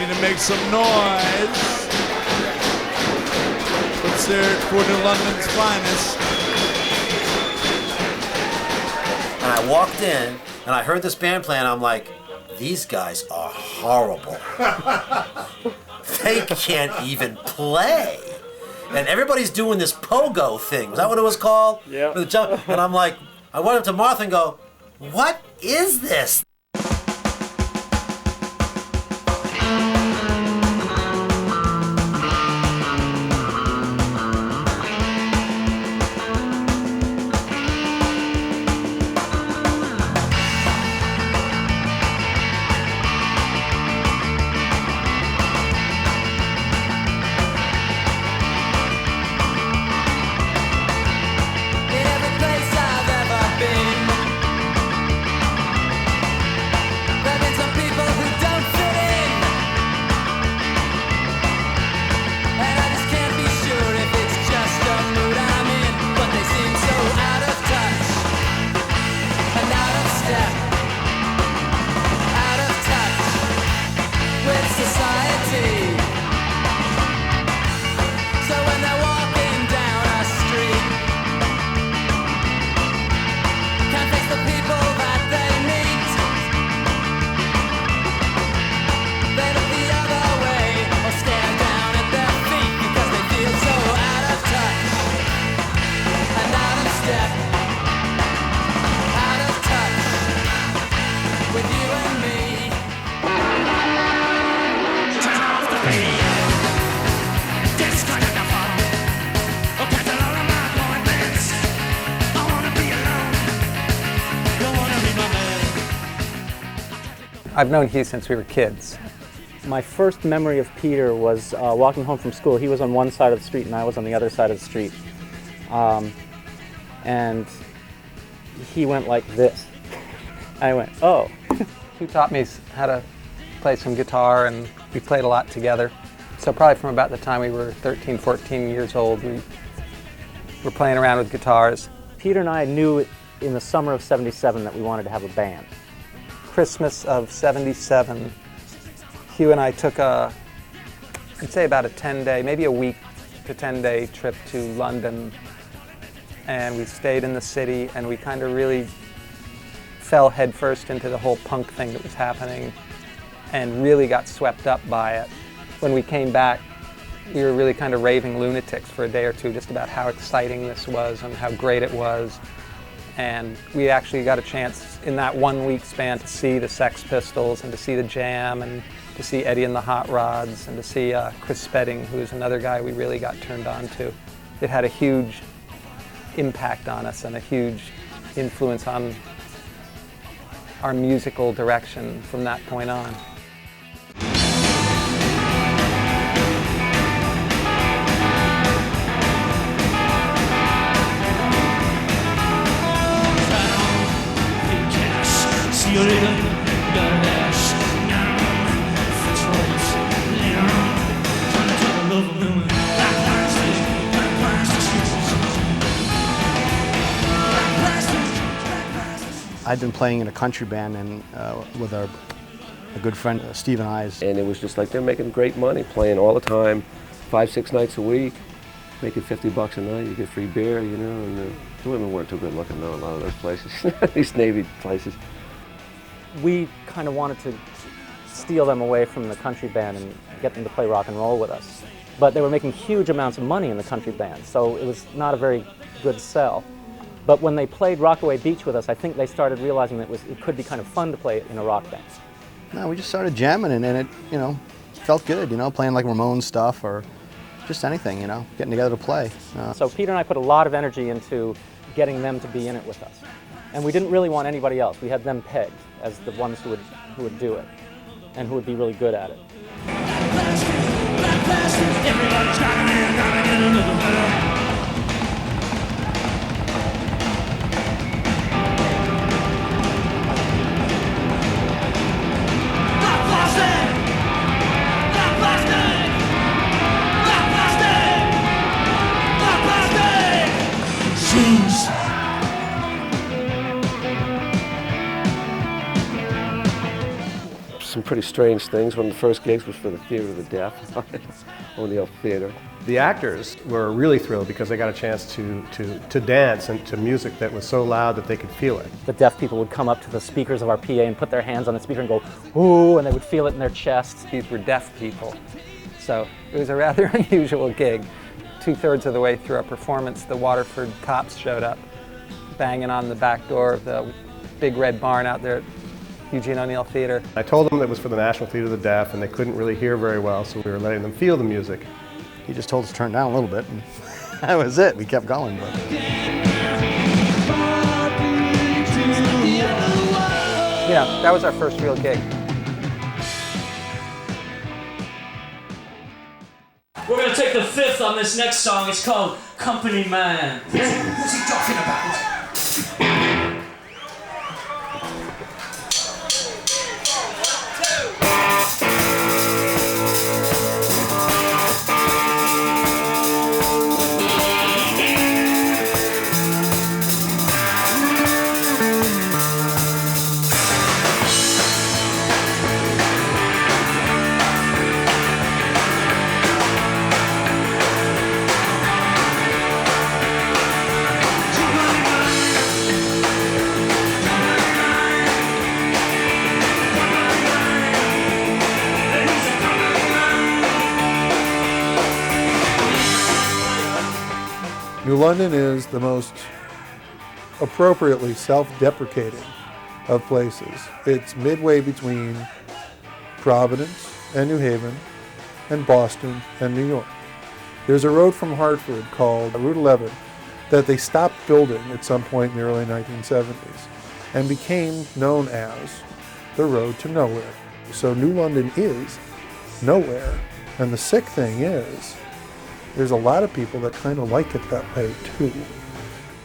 Need to make some noise. Let's hear it for New London's finest. And I walked in, and I heard this band playing, I'm like, these guys are horrible. They can't even play. And everybody's doing this pogo thing. Was that what it was called? Yeah. And I'm like, I went up to Martha and go, what is this? I've known Hugh since we were kids. My first memory of Peter was walking home from school. He was on one side of the street and I was on the other side of the street. And he went like this. I went, oh. Hugh taught me how to play some guitar, and we played a lot together. So probably from about the time we were 13, 14 years old, we were playing around with guitars. Peter and I knew in the summer of '77 that we wanted to have a band. Christmas of '77, Hugh and I took I'd say about a 10-day, maybe a week to 10-day trip to London, and we stayed in the city, and we kind of really fell headfirst into the whole punk thing that was happening and really got swept up by it. When we came back, we were really kind of raving lunatics for a day or two just about how exciting this was and how great it was. And we actually got a chance in that 1 week span to see the Sex Pistols and to see the Jam and to see Eddie and the Hot Rods and to see Chris Spedding, who is another guy we really got turned on to. It had a huge impact on us and a huge influence on our musical direction from that point on. I'd been playing in a country band and with a good friend, Steve and I. And it was just like they're making great money, playing all the time, 5-6 nights a week, making $50 a night. You get free beer, you know, and the women weren't too good looking though, a lot of those places, these Navy places. We kind of wanted to steal them away from the country band and get them to play rock and roll with us. But they were making huge amounts of money in the country band, so it was not a very good sell. But when they played Rockaway Beach with us, I think they started realizing that it could be kind of fun to play it in a rock band. No, we just started jamming and it, you know, felt good, you know, playing like Ramones stuff or just anything, you know, getting together to play. So Peter and I put a lot of energy into getting them to be in it with us. And we didn't really want anybody else. We had them pegged as the ones who would do it and who would be really good at it. Everybody's got a man, gotta get another better. some pretty strange things. One of the first gigs was for the Theater of the Deaf on the Theater. The actors were really thrilled because they got a chance to dance and to music that was so loud that they could feel it. The deaf people would come up to the speakers of our PA and put their hands on the speaker and go, ooh, and they would feel it in their chest. These were deaf people. So it was a rather unusual gig. 2/3 of the way through our performance, the Waterford cops showed up, banging on the back door of the big red barn out there at Eugene O'Neill Theater. I told them it was for the National Theater of the Deaf, and they couldn't really hear very well, so we were letting them feel the music. He just told us to turn down a little bit, and that was it. We kept going. But. Yeah, that was our first real gig. We're gonna take the fifth on this next song. It's called Company Man. What's he talking about? New London is the most appropriately self-deprecating of places. It's midway between Providence and New Haven and Boston and New York. There's a road from Hartford called Route 11 that they stopped building at some point in the early 1970s and became known as the road to nowhere. So New London is nowhere. And the sick thing is, there's a lot of people that kind of like it that way too.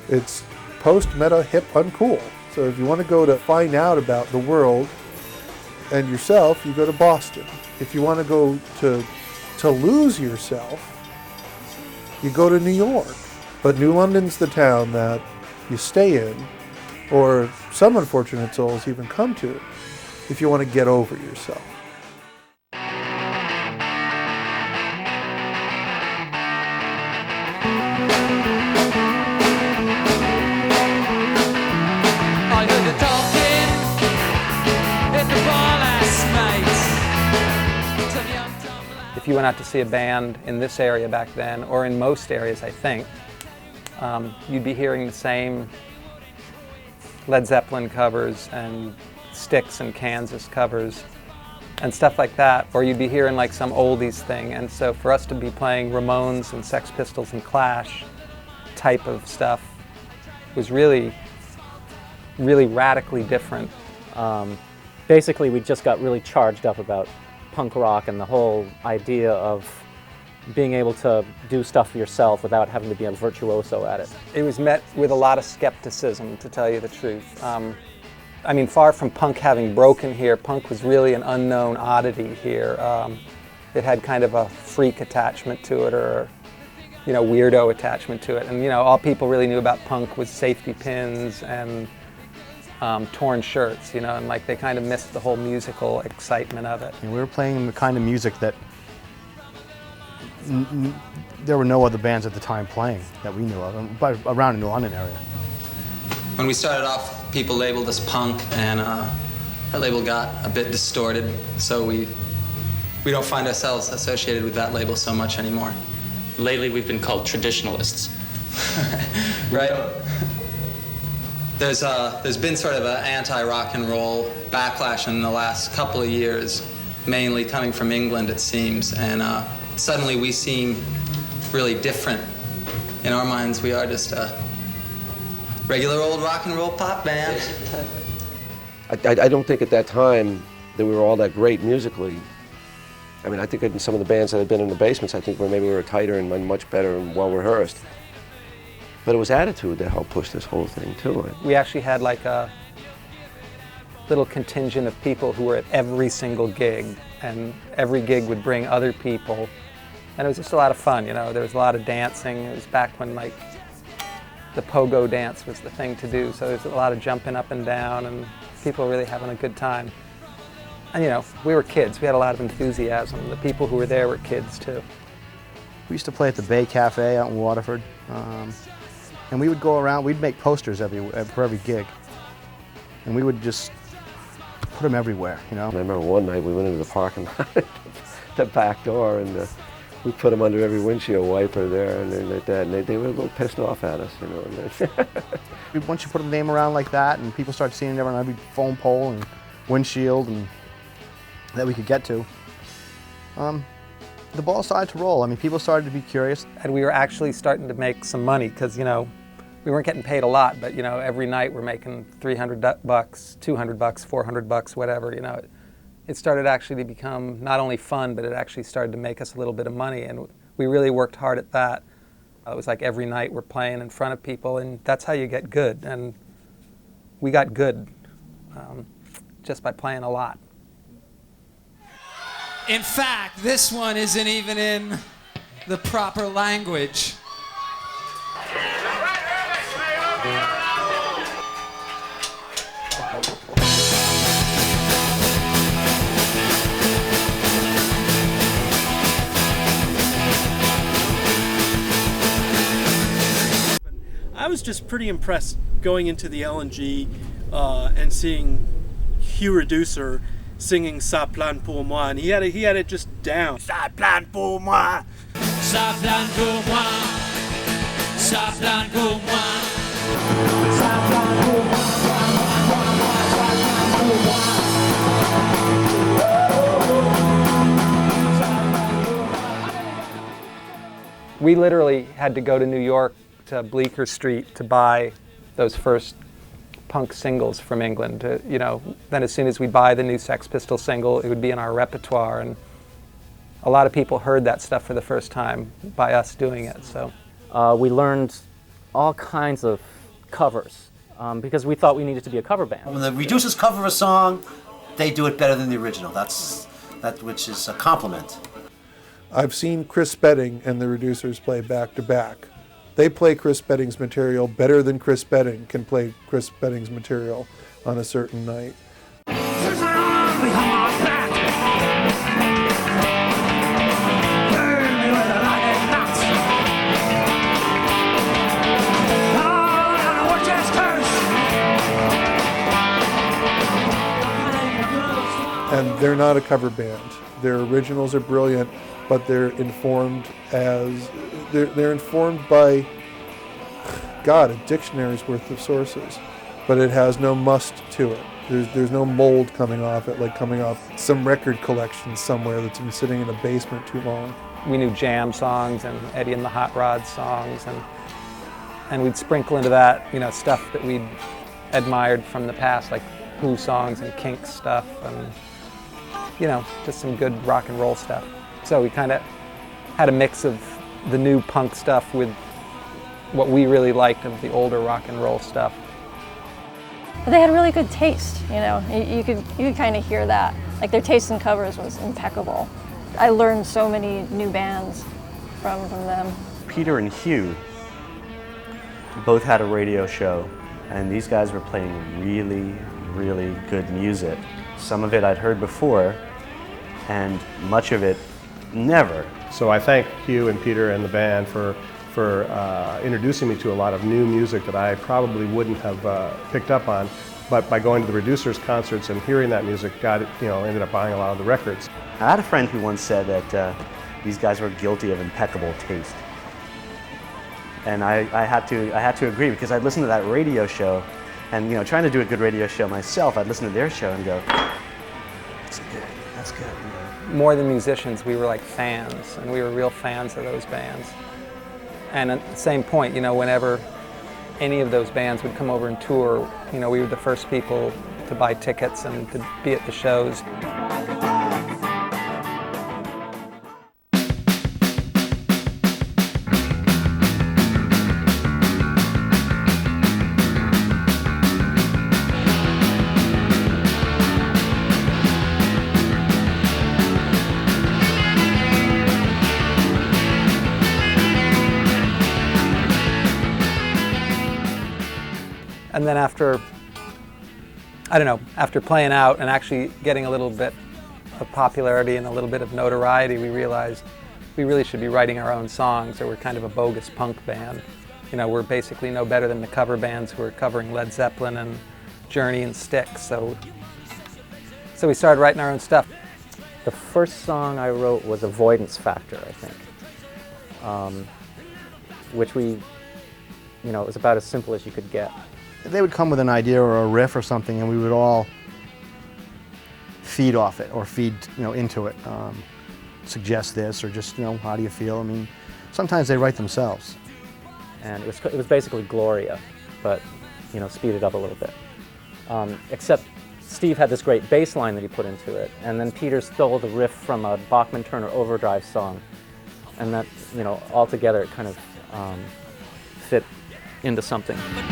It's post-meta, hip, uncool. So if you want to go to find out about the world and yourself, you go to Boston. If you want to go to lose yourself, you go to New York. But New London's the town that you stay in, or some unfortunate souls even come to, if you want to get over yourself. If you went out to see a band in this area back then, or in most areas, I think, you'd be hearing the same Led Zeppelin covers and Styx and Kansas covers and stuff like that, or you'd be hearing like some oldies thing. And so for us to be playing Ramones and Sex Pistols and Clash type of stuff was really, really radically different. Basically, we just got really charged up about punk rock and the whole idea of being able to do stuff for yourself without having to be a virtuoso at it. It was met with a lot of skepticism, to tell you the truth. I mean, far from punk having broken here, punk was really an unknown oddity here. It had kind of a freak attachment to it, or weirdo attachment to it. And all people really knew about punk was safety pins and torn shirts, and like they kind of missed the whole musical excitement of it. And we were playing the kind of music that there were no other bands at the time playing that we knew of, around the New London area. When we started off, people labeled us punk, and that label got a bit distorted, so we don't find ourselves associated with that label so much anymore. Lately, we've been called traditionalists. Right? There's been sort of an anti-rock and roll backlash in the last couple of years, mainly coming from England, it seems, and suddenly we seem really different. In our minds, we are just a regular old rock and roll pop band. I don't think at that time that we were all that great musically. I mean, I think in some of the bands that had been in the basements, I think maybe we were tighter and much better and well rehearsed. But it was attitude that helped push this whole thing too. We actually had like a little contingent of people who were at every single gig, and every gig would bring other people. And it was just a lot of fun, There was a lot of dancing. It was back when like the pogo dance was the thing to do. So there's a lot of jumping up and down, and people really having a good time. And you know, we were kids. We had a lot of enthusiasm. The people who were there were kids too. We used to play at the Bay Café out in Waterford. And we would go around, we'd make posters for every gig. And we would just put them everywhere, you know. I remember one night we went into the parking lot, the back door, and we put them under every windshield wiper there, and they were a little pissed off at us, you know. Once you put a name around like that, and people start seeing it on every phone pole and windshield and that we could get to, the ball started to roll. I mean, people started to be curious. And we were actually starting to make some money because, you know, we weren't getting paid a lot, but, you know, every night we're making $300, $200, $400, whatever, you know. It started actually to become not only fun, but it actually started to make us a little bit of money, and we really worked hard at that. It was like every night we're playing in front of people, and that's how you get good, and we got good just by playing a lot. In fact, this one isn't even in the proper language. I was just pretty impressed going into the LNG and seeing Hugh Reducer singing Ça plane pour moi, and he had it just down. Ça plane pour moi. Ça plane pour moi. Ça plane pour moi. Ça plane pour moi. We literally had to go to New York to Bleecker Street to buy those first punk singles from England. You know, then as soon as we'd buy the new Sex Pistols single, it would be in our repertoire, and a lot of people heard that stuff for the first time by us doing it. So we learned all kinds of covers because we thought we needed to be a cover band. When the Reducers cover a song, they do it better than the original. Which is a compliment. I've seen Chris Spedding and the Reducers play back to back. They play Chris Spedding's material better than Chris Spedding can play Chris Spedding's material on a certain night. And they're not a cover band. Their originals are brilliant, but they're informed by, God, a dictionary's worth of sources. But it has no must to it. There's no mold coming off it, like coming off some record collection somewhere that's been sitting in a basement too long. We knew Jam songs and Eddie and the Hot Rods songs, and we'd sprinkle into that, you know, stuff that we'd admired from the past, like Who songs and Kinks stuff, and you know, just some good rock and roll stuff. So we kind of had a mix of the new punk stuff with what we really liked of the older rock and roll stuff. But they had really good taste, you know. You could kind of hear that. Like their taste in covers was impeccable. I learned so many new bands from them. Peter and Hugh both had a radio show, and these guys were playing really, really good music. Some of it I'd heard before, and much of it never. So I thank Hugh and Peter and the band for introducing me to a lot of new music that I probably wouldn't have picked up on. But by going to the Reducers concerts and hearing that music, ended up buying a lot of the records. I had a friend who once said that these guys were guilty of impeccable taste. And I had to agree, because I'd listen to that radio show, and trying to do a good radio show myself, I'd listen to their show and go, that's good, that's good. More than musicians, we were like fans, and we were real fans of those bands. And at the same point, whenever any of those bands would come over and tour, we were the first people to buy tickets and to be at the shows. And then after I don't know, after playing out and actually getting a little bit of popularity and a little bit of notoriety, we realized we really should be writing our own songs, or we're kind of a bogus punk band. You know, we're basically no better than the cover bands who are covering Led Zeppelin and Journey and Styx. So we started writing our own stuff. The first song I wrote was Avoidance Factor, I think, which it was about as simple as you could get. They would come with an idea or a riff or something, and we would all feed off it or feed into it. Suggest this, or just how do you feel? I mean, sometimes they write themselves. And it was basically Gloria, but speeded up a little bit. Except Steve had this great bass line that he put into it, and then Peter stole the riff from a Bachman-Turner Overdrive song, and that all together it kind of fit into something. Now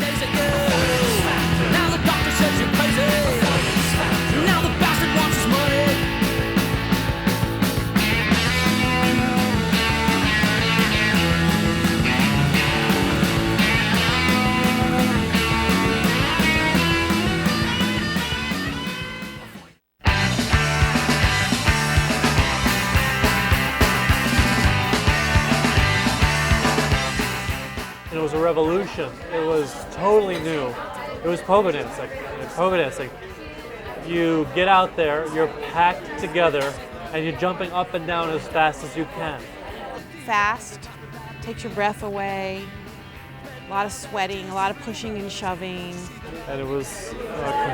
the doctor says you're crazy. Now the bastard wants his money. It was a revolution. It was totally new. It was pogo dancing. Pogo dancing. You get out there, you're packed together, and you're jumping up and down as fast as you can. Fast, takes your breath away, a lot of sweating, a lot of pushing and shoving. And it was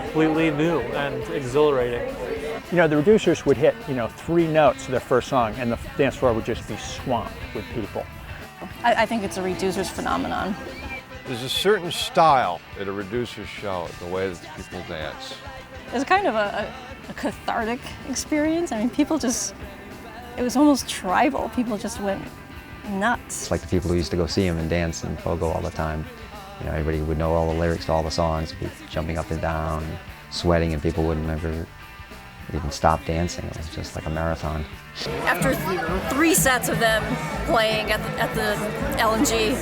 completely new and exhilarating. The Reducers would hit, 3 notes to their first song, and the dance floor would just be swamped with people. I think it's a Reducers phenomenon. There's a certain style at a Reducers show, the way that the people dance. It's kind of a cathartic experience. I mean, it was almost tribal. People just went nuts. It's like the people who used to go see him and dance and pogo all the time. Everybody would know all the lyrics to all the songs, be jumping up and down, sweating, and people wouldn't ever even stop dancing. It was just like a marathon. After 3 sets of them playing at the L&G,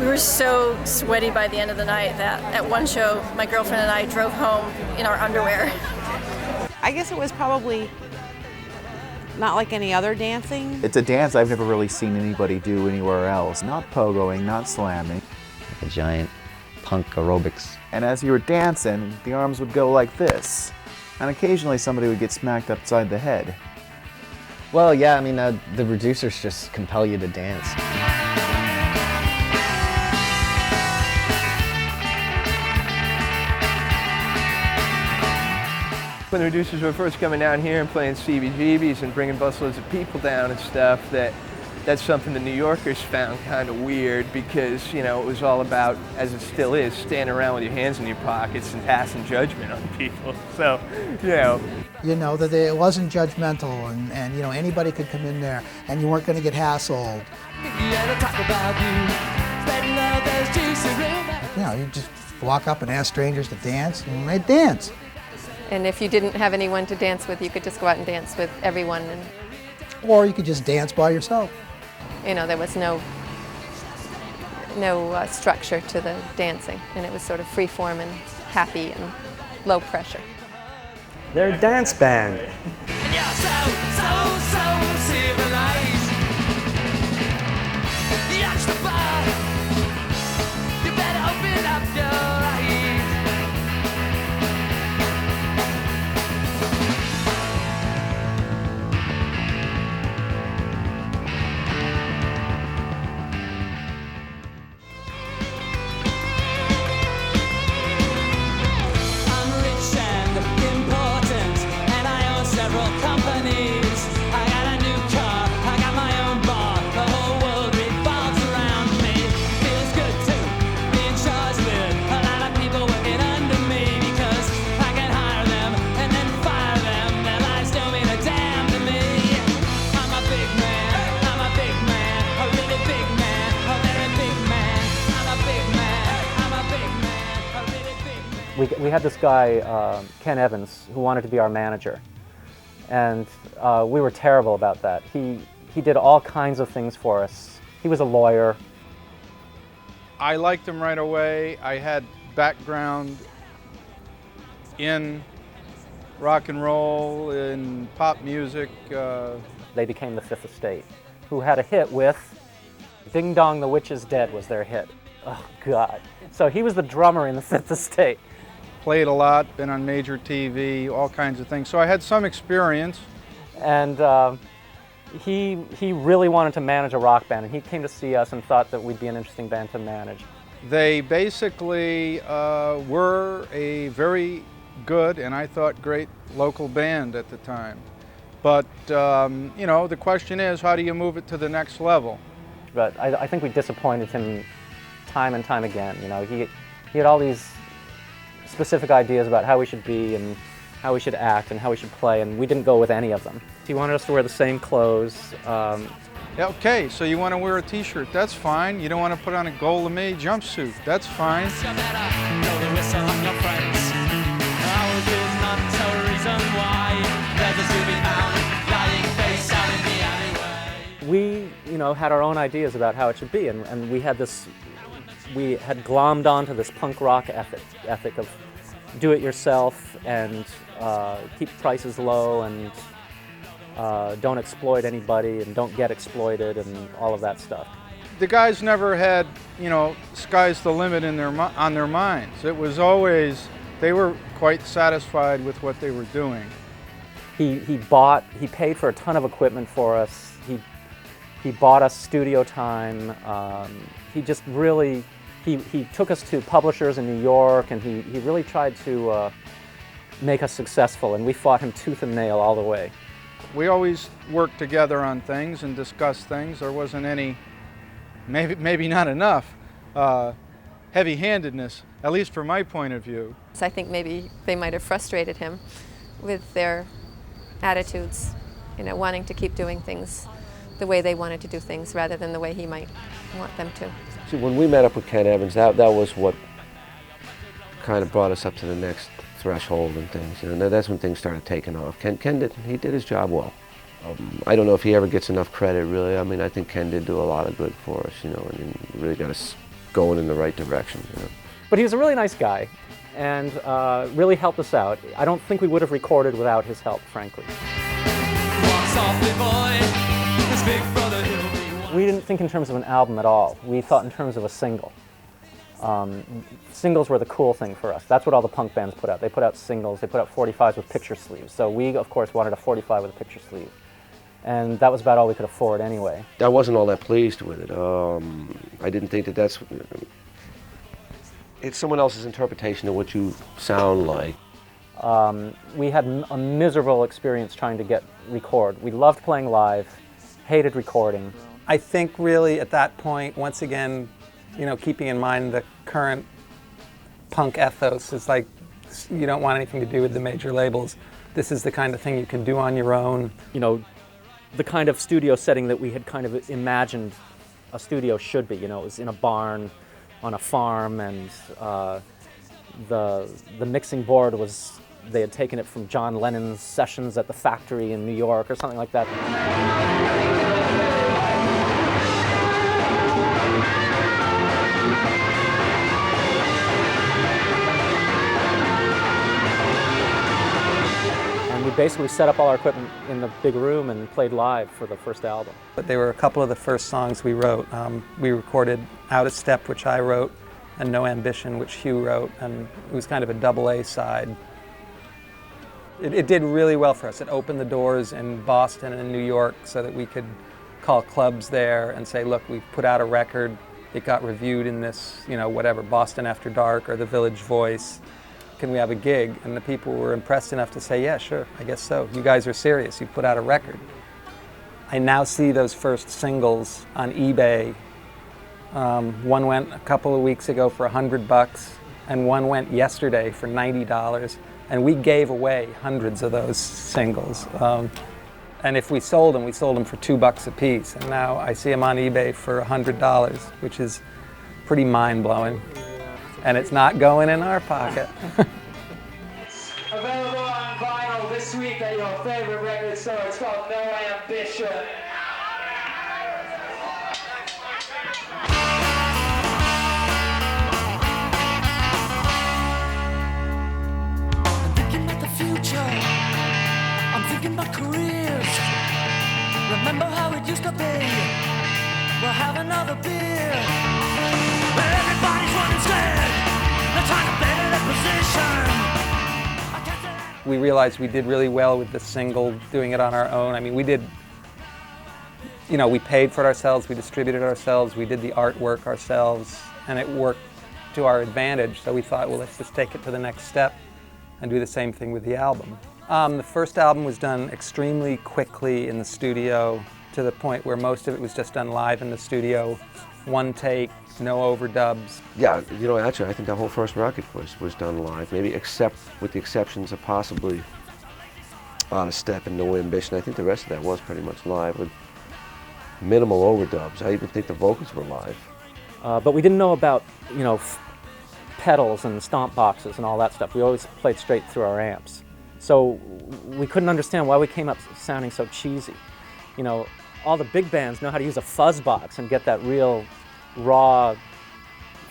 we were so sweaty by the end of the night that at one show, my girlfriend and I drove home in our underwear. I guess it was probably not like any other dancing. It's a dance I've never really seen anybody do anywhere else. Not pogoing, not slamming. Like a giant punk aerobics. And as you were dancing, the arms would go like this. And occasionally somebody would get smacked upside the head. Well, yeah, I mean, the Reducers just compel you to dance. When the Reducers were first coming down here and playing CBGBs and bringing busloads of people down and stuff, that's something the New Yorkers found kind of weird because, it was all about, as it still is, standing around with your hands in your pockets and passing judgment on people. So, that it wasn't judgmental and anybody could come in there and you weren't going to get hassled. You just walk up and ask strangers to dance and they'd dance. And if you didn't have anyone to dance with, you could just go out and dance with everyone. Or you could just dance by yourself. There was no structure to the dancing, and it was sort of free form and happy and low pressure. They're a dance band. We had this guy, Ken Evans, who wanted to be our manager. And we were terrible about that. He did all kinds of things for us. He was a lawyer. I liked him right away. I had background in rock and roll, in pop music. They became the Fifth Estate, who had a hit with Ding Dong the Witch is Dead was their hit. Oh, God. So he was the drummer in the Fifth Estate. Played a lot, been on major TV, all kinds of things. So I had some experience. And he really wanted to manage a rock band, and he came to see us and thought that we'd be an interesting band to manage. They basically were a very good, and I thought great, local band at the time. But, you know, the question is, how do you move it to the next level? But I think we disappointed him time and time again. You know, he had all these specific ideas about how we should be and how we should act and how we should play, and we didn't go with any of them. He wanted us to wear the same clothes. Okay, so you want to wear a t-shirt, that's fine. You don't want to put on a gold lame jumpsuit, that's fine. We, you know, had our own ideas about how it should be, and we had glommed onto this punk rock ethic of do it yourself and keep prices low and don't exploit anybody and don't get exploited and all of that stuff. The guys never had, you know, sky's the limit in on their minds. It was always, they were quite satisfied with what they were doing. He paid for a ton of equipment for us. He bought us studio time. He just really, he took us to publishers in New York, and he really tried to make us successful, and we fought him tooth and nail all the way. We always worked together on things and discussed things. There wasn't any, maybe not enough, heavy-handedness, at least from my point of view. So I think maybe they might have frustrated him with their attitudes, you know, wanting to keep doing things the way they wanted to do things rather than the way he might want them to. See, when we met up with Ken Evans, that was what kind of brought us up to the next threshold and things. You know, that's when things started taking off. Ken did his job well. I don't know if he ever gets enough credit, really. I mean, I think Ken did do a lot of good for us, you know, and he really got us going in the right direction, you know. But he was a really nice guy and really helped us out. I don't think we would have recorded without his help, frankly. We didn't think in terms of an album at all. We thought in terms of a single. Singles were the cool thing for us. That's what all the punk bands put out. They put out singles, they put out 45s with picture sleeves. So we, of course, wanted a 45 with a picture sleeve. And that was about all we could afford anyway. I wasn't all that pleased with it. I didn't think that's... It's someone else's interpretation of what you sound like. We had a miserable experience trying to record. We loved playing live, hated recording. I think really at that point, once again, you know, keeping in mind the current punk ethos is like, you don't want anything to do with the major labels. This is the kind of thing you can do on your own. You know, the kind of studio setting that we had kind of imagined a studio should be. You know, it was in a barn, on a farm, and the mixing board was, they had taken it from John Lennon's sessions at the factory in New York or something like that. We basically set up all our equipment in the big room and played live for the first album. But they were a couple of the first songs we wrote. We recorded Out of Step, which I wrote, and No Ambition, which Hugh wrote, and it was kind of a double A side. It did really well for us. It opened the doors in Boston and New York so that we could call clubs there and say, look, we put out a record. It got reviewed in this, you know, whatever, Boston After Dark or the Village Voice. Can we have a gig? And the people were impressed enough to say, yeah, sure, I guess so. You guys are serious, you put out a record. I now see those first singles on eBay. One went a couple of weeks ago for $100, and one went yesterday for $90. And we gave away hundreds of those singles. And if we sold them for $2 a piece. And now I see them on eBay for $100, which is pretty mind-blowing. And it's not going in our pocket. Available on vinyl this week at your favorite record store. It's called No Ambition. thinking about careers. Remember how it used to be. We'll have another beer. Everybody's running scared. They're trying to better their position. We realized we did really well with the single, doing it on our own. I mean, we did, you know, we paid for it ourselves, we distributed it ourselves, we did the artwork ourselves, and it worked to our advantage. So we thought, well, let's just take it to the next step and do the same thing with the album. The first album was done extremely quickly in the studio, to the point where most of it was just done live in the studio, one take, no overdubs. Yeah, you know, actually, I think the whole first record was done live, maybe except with the exceptions of possibly Out of Step and No Ambition. I think the rest of that was pretty much live with minimal overdubs. I even think the vocals were live. But we didn't know about, you know, pedals and stomp boxes and all that stuff. We always played straight through our amps. So we couldn't understand why we came up sounding so cheesy. You know, all the big bands know how to use a fuzz box and get that real raw,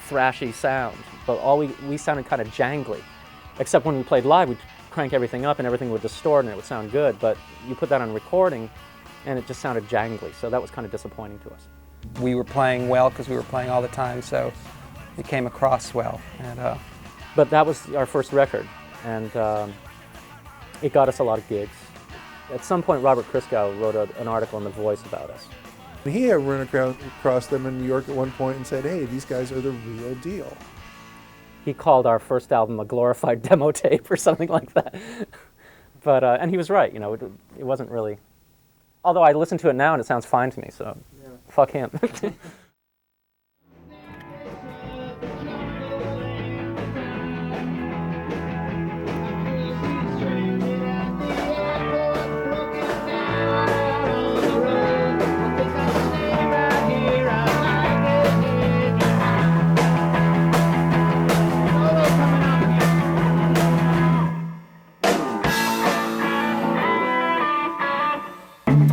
thrashy sound, but we sounded kind of jangly. Except when we played live, we'd crank everything up and everything would distort and it would sound good, but you put that on recording and it just sounded jangly, so that was kind of disappointing to us. We were playing well because we were playing all the time, so it came across well. And, but that was our first record, and it got us a lot of gigs. At some point, Robert Christgau wrote an article in The Voice about us. He had run across them in New York at one point and said, hey, these guys are the real deal. He called our first album a glorified demo tape or something like that. But, and he was right, you know, it wasn't really, although I listen to it now and it sounds fine to me, so yeah. Fuck him.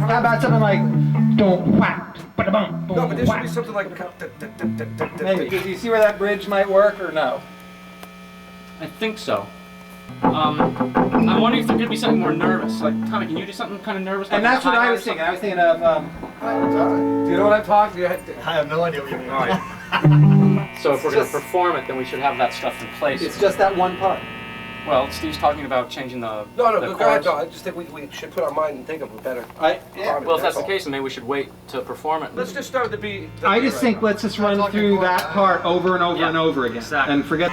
How about something like don't whack, ba-da-bum, boom, No, but there should be something like maybe. Do you see where that bridge might work or no? I think so. I'm wondering if there could be something more nervous. Like, Tommy, can you do something kind of nervous? And that's what I was thinking. I was thinking of, do you know what I'm talking about? I have no idea what you mean. All right. So if we're going to perform it, then we should have that stuff in place. It's just that one part. Well, Steve's talking about changing the No, the go ahead. chords. No, I just think we should put our mind and think of a better. Well, if that's the case, then maybe we should wait to perform it. Let's just start with the beat. I just think let's just run through that part over and over and over again. Exactly. And forget.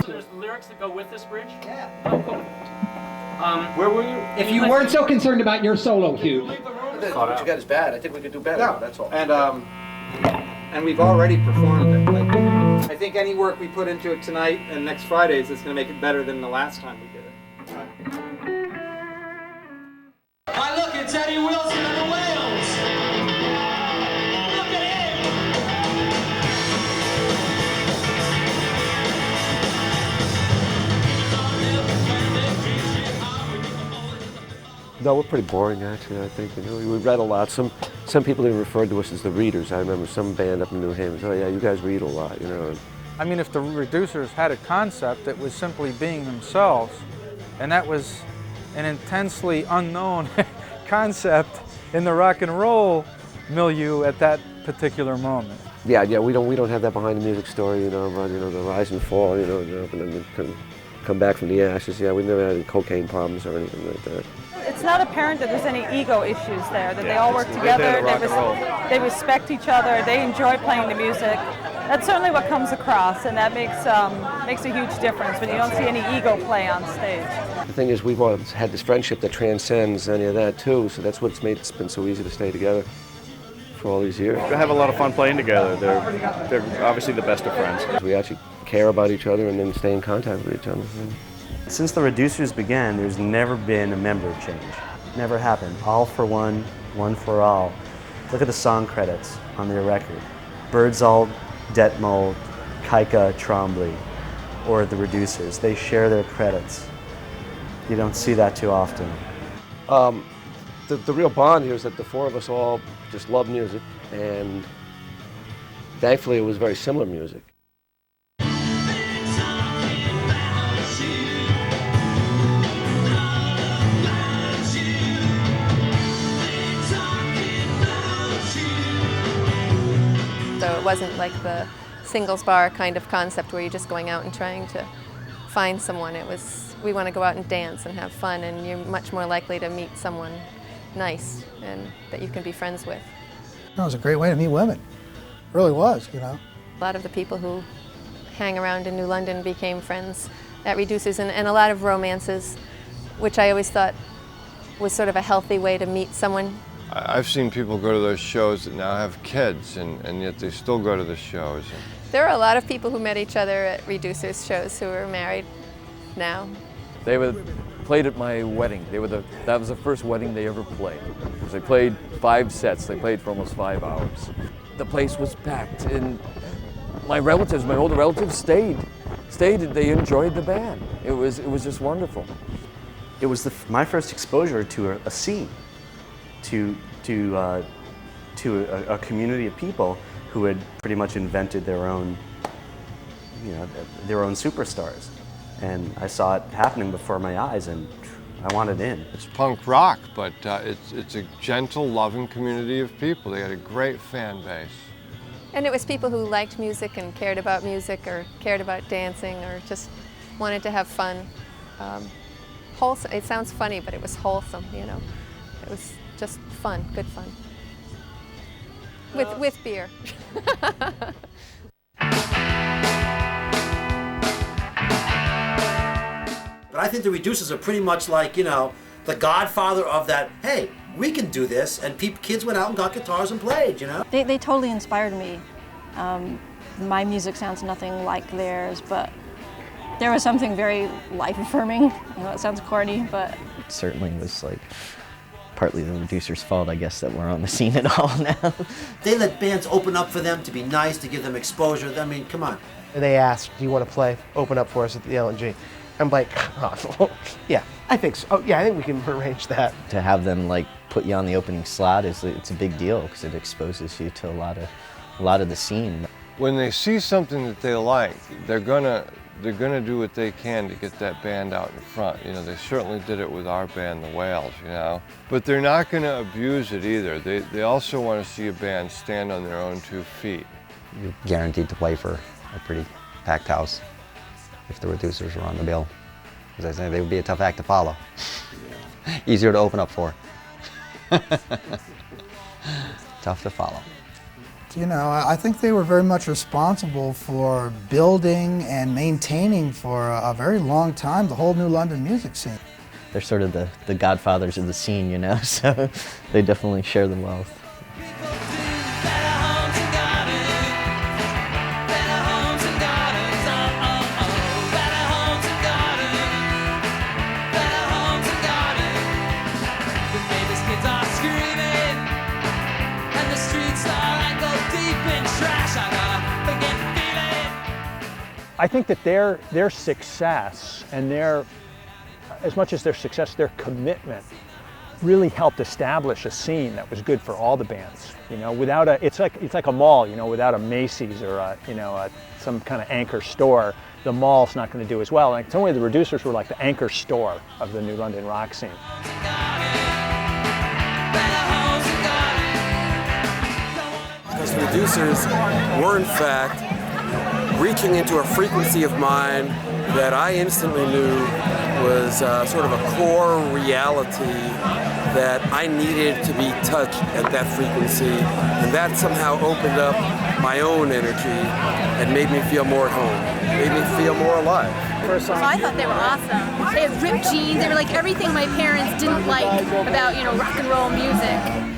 There's lyrics that go with this bridge? Yeah. Oh, cool. Where were you? If you weren't so concerned about your solo, Hugh. What you got is bad. I think we could do better. Yeah. That's all. And we've already performed it. Like, I think any work we put into it tonight and next Fridays is going to make it better than the last time we did it. Why, look, it's Eddie Wilson and the Whales. Look at No, we're pretty boring actually, I think. You know, we read a lot. Some people even referred to us as the readers. I remember some band up in New Haven said, oh yeah, you guys read a lot, you know. I mean, if the Reducers had a concept, it was simply being themselves, and that was an intensely unknown concept in the rock and roll milieu at that particular moment. Yeah, we don't have that behind the music story, you know, about, you know, the rise and fall, you know, and then come back from the ashes. Yeah, we never had any cocaine problems or anything like that. It's not apparent that there's any ego issues there, that they all work together, they respect each other, they enjoy playing the music. That's certainly what comes across, and that makes a huge difference when you don't see any ego play on stage. The thing is, we've always had this friendship that transcends any of that too, so that's what's made it been so easy to stay together for all these years. We have a lot of fun playing together. They're obviously the best of friends. We actually care about each other and then stay in contact with each other. Since the Reducers began, there's never been a member change. Never happened. All for one, one for all. Look at the song credits on their record. Birdsall, Detmold, Kaika, Trombley, or the Reducers. They share their credits. You don't see that too often. The real bond here is that the four of us all just love music, and thankfully it was very similar music. wasn't like the singles bar kind of concept where you're just going out and trying to find someone. It was, we want to go out and dance and have fun, and you're much more likely to meet someone nice and that you can be friends with. It was a great way to meet women. It really was, you know. A lot of the people who hang around in New London became friends at Reducers, and a lot of romances, which I always thought was sort of a healthy way to meet someone. I've seen people go to those shows that now have kids, and yet they still go to the shows. There are a lot of people who met each other at Reducers shows who are married now. They played at my wedding. That was the first wedding they ever played. They played 5 sets. They played for almost 5 hours. The place was packed, and my relatives, my older relatives, stayed. They enjoyed the band. It was just wonderful. It was my first exposure to a scene, to a community of people who had pretty much invented their own, their own superstars. And I saw it happening before my eyes, and I wanted in. It's punk rock, but it's a gentle, loving community of people. They had a great fan base. And it was people who liked music and cared about music or cared about dancing or just wanted to have fun. Wholesome. It sounds funny, but it was wholesome, you know. It was just fun, good fun. With beer. But I think the Reducers are pretty much like, the godfather of that, hey, we can do this, and kids went out and got guitars and played, They totally inspired me. My music sounds nothing like theirs, but there was something very life-affirming. I know it sounds corny, but... It certainly was like partly the Reducers' fault, I guess, that we're on the scene at all now. They let bands open up for them to be nice, to give them exposure. I mean, come on. They asked, do you want to play, open up for us at the L&G? I'm like, oh, yeah, I think so. Oh, yeah, I think we can arrange that. To have them like put you on the opening slot it's a big deal because it exposes you to a lot of the scene. When they see something that they like, they're gonna do what they can to get that band out in front. They certainly did it with our band, the Whales, But they're not gonna abuse it either. They also want to see a band stand on their own 2 feet. You're guaranteed to play for a pretty packed house if the Reducers were on the bill. As I say, they would be a tough act to follow. Easier to open up for. Tough to follow. I think they were very much responsible for building and maintaining for a very long time the whole New London music scene. They're sort of the godfathers of the scene, so they definitely share the wealth. I think that their success and as much as their success, their commitment really helped establish a scene that was good for all the bands. Without it's like a mall. Without a Macy's or some kind of anchor store, the mall's not going to do as well. Like, in some way, the Reducers were like the anchor store of the New London rock scene. Because the Reducers were in fact reaching into a frequency of mind that I instantly knew was sort of a core reality that I needed to be touched at that frequency, and that somehow opened up my own energy and made me feel more at home, made me feel more alive. So I thought they were awesome. They had ripped jeans, they were like everything my parents didn't like about, rock and roll music.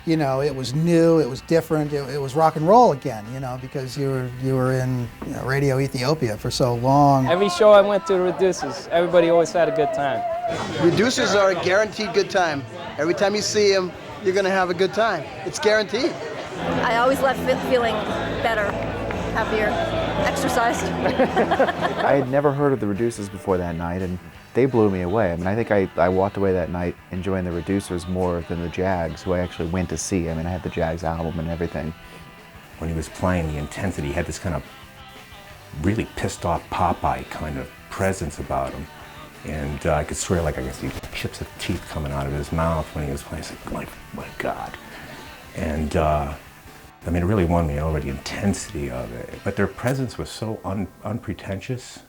It was new, it was different, it was rock and roll again, because you were in Radio Ethiopia for so long. Every show I went to the Reducers, everybody always had a good time. Reducers are a guaranteed good time. Every time you see them, you're going to have a good time. It's guaranteed. I always left feeling better, happier, exercised. I had never heard of the Reducers before that night, and they blew me away. I think I walked away that night enjoying the Reducers more than the Jags, who I actually went to see. I had the Jags album and everything. When he was playing the intensity, he had this kind of really pissed off Popeye kind of presence about him. And I could swear, I could see chips of teeth coming out of his mouth when he was playing. It's like, my God. And I mean, it really won me over, the intensity of it. But their presence was so unpretentious.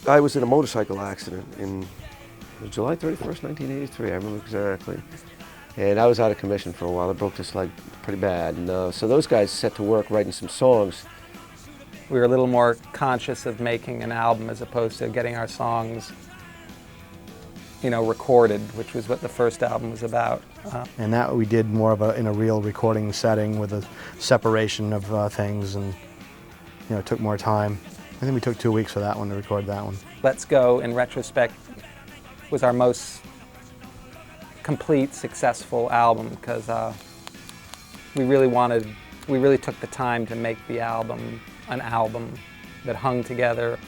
I was in a motorcycle accident in July 31st, 1983, I remember exactly. And I was out of commission for a while. I broke this leg pretty bad. And so those guys set to work writing some songs. We were a little more conscious of making an album as opposed to getting our songs, you know, recorded, which was what the first album was about. And that we did more of in a real recording setting with a separation of things, and you know, it took more time. I think we took 2 weeks for that one to record that one. Let's Go, in retrospect, was our most complete, successful album because we really took the time to make the album an album that hung together.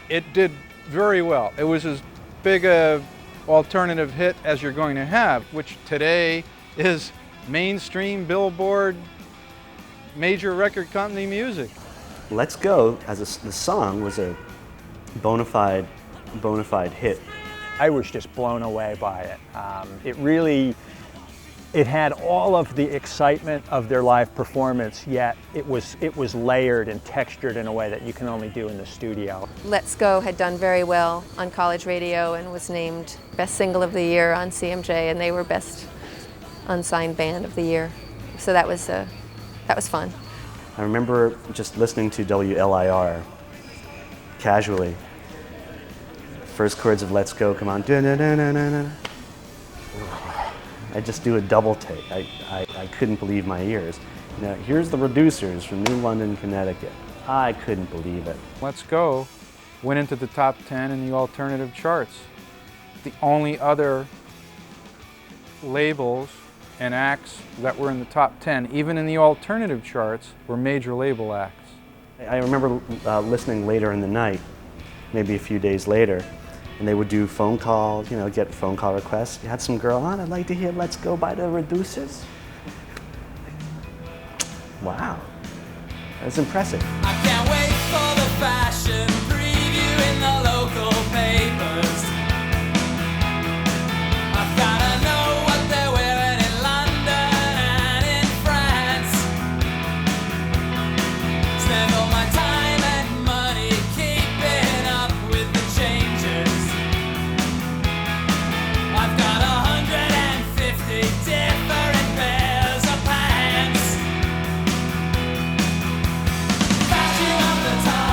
It did very well. It was as big a alternative hit as you're going to have, which today is mainstream Billboard, major record company music. Let's Go, as the song, was a bona fide hit. I was just blown away by it. It had all of the excitement of their live performance, yet it was layered and textured in a way that you can only do in the studio. Let's Go had done very well on college radio and was named Best Single of the Year on CMJ, and they were Best Unsigned Band of the Year. So that was fun. I remember just listening to WLIR casually. First chords of Let's Go come on. I just do a double take. I couldn't believe my ears. Now, here's the Reducers from New London, Connecticut. I couldn't believe it. Let's Go went into the top 10 in the alternative charts. The only other labels and acts that were in the top 10, even in the alternative charts, were major label acts. I remember listening later in the night, maybe a few days later, and they would do phone calls, you know, get phone call requests. You had some girl on, I'd like to hear Let's Go by the Reducers. Wow, that's impressive. I can't wait for the fashion preview in the local papers. I've gotta know what they're wearing in London and in France. Spend all my time and money keeping up with the changes. I've got 150 different pairs of pants. Fashion of the time.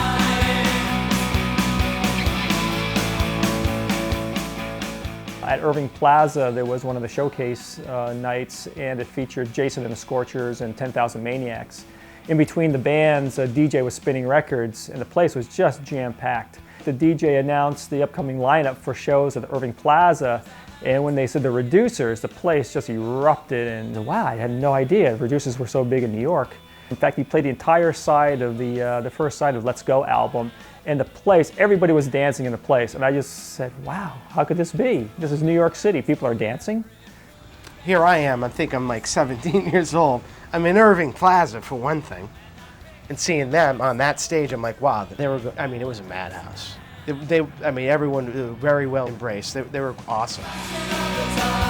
At Irving Plaza, there was one of the showcase nights, and it featured Jason and the Scorchers and 10,000 Maniacs. In between the bands, a DJ was spinning records, and the place was just jam-packed. The DJ announced the upcoming lineup for shows at Irving Plaza, and when they said the Reducers, the place just erupted, and wow, I had no idea the Reducers were so big in New York. In fact, he played the entire side of the first side of Let's Go album, and the place, everybody was dancing in the place, and I just said, wow, how could this be? This is New York City, people are dancing. Here I am, I think I'm like 17 years old. I'm in Irving Plaza for one thing. And seeing them on that stage, I'm like, wow, they were, I mean, it was a madhouse. I mean, everyone very well embraced. They were awesome. Fashion of the times.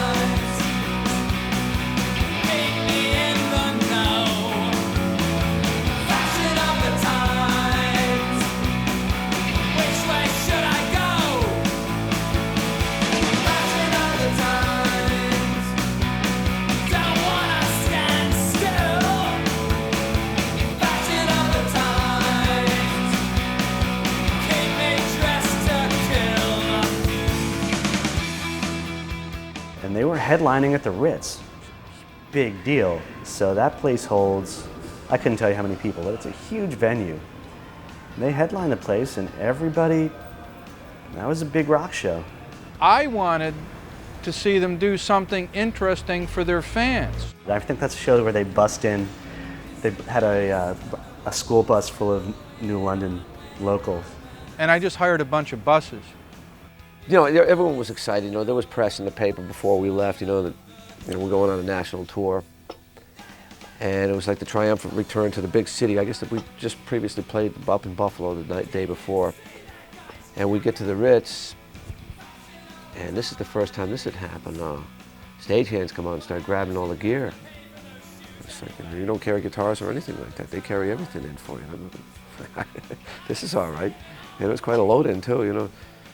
headlining at the Ritz. Big deal. So that place holds, I couldn't tell you how many people, but it's a huge venue. They headline the place and everybody, that was a big rock show. I wanted to see them do something interesting for their fans. I think that's a show where they bust in. They had a school bus full of New London locals. And I just hired a bunch of buses. You know, everyone was excited. You know, there was press in the paper before we left, you know, that we're going on a national tour. And it was like the triumphant return to the big city. I guess that we just previously played up in Buffalo the day before. And we get to the Ritz, and this is the first time this had happened. Stagehands come out and start grabbing all the gear. It's like, you don't carry guitars or anything like that. They carry everything in for you. This is all right. And it was quite a load in too, you know.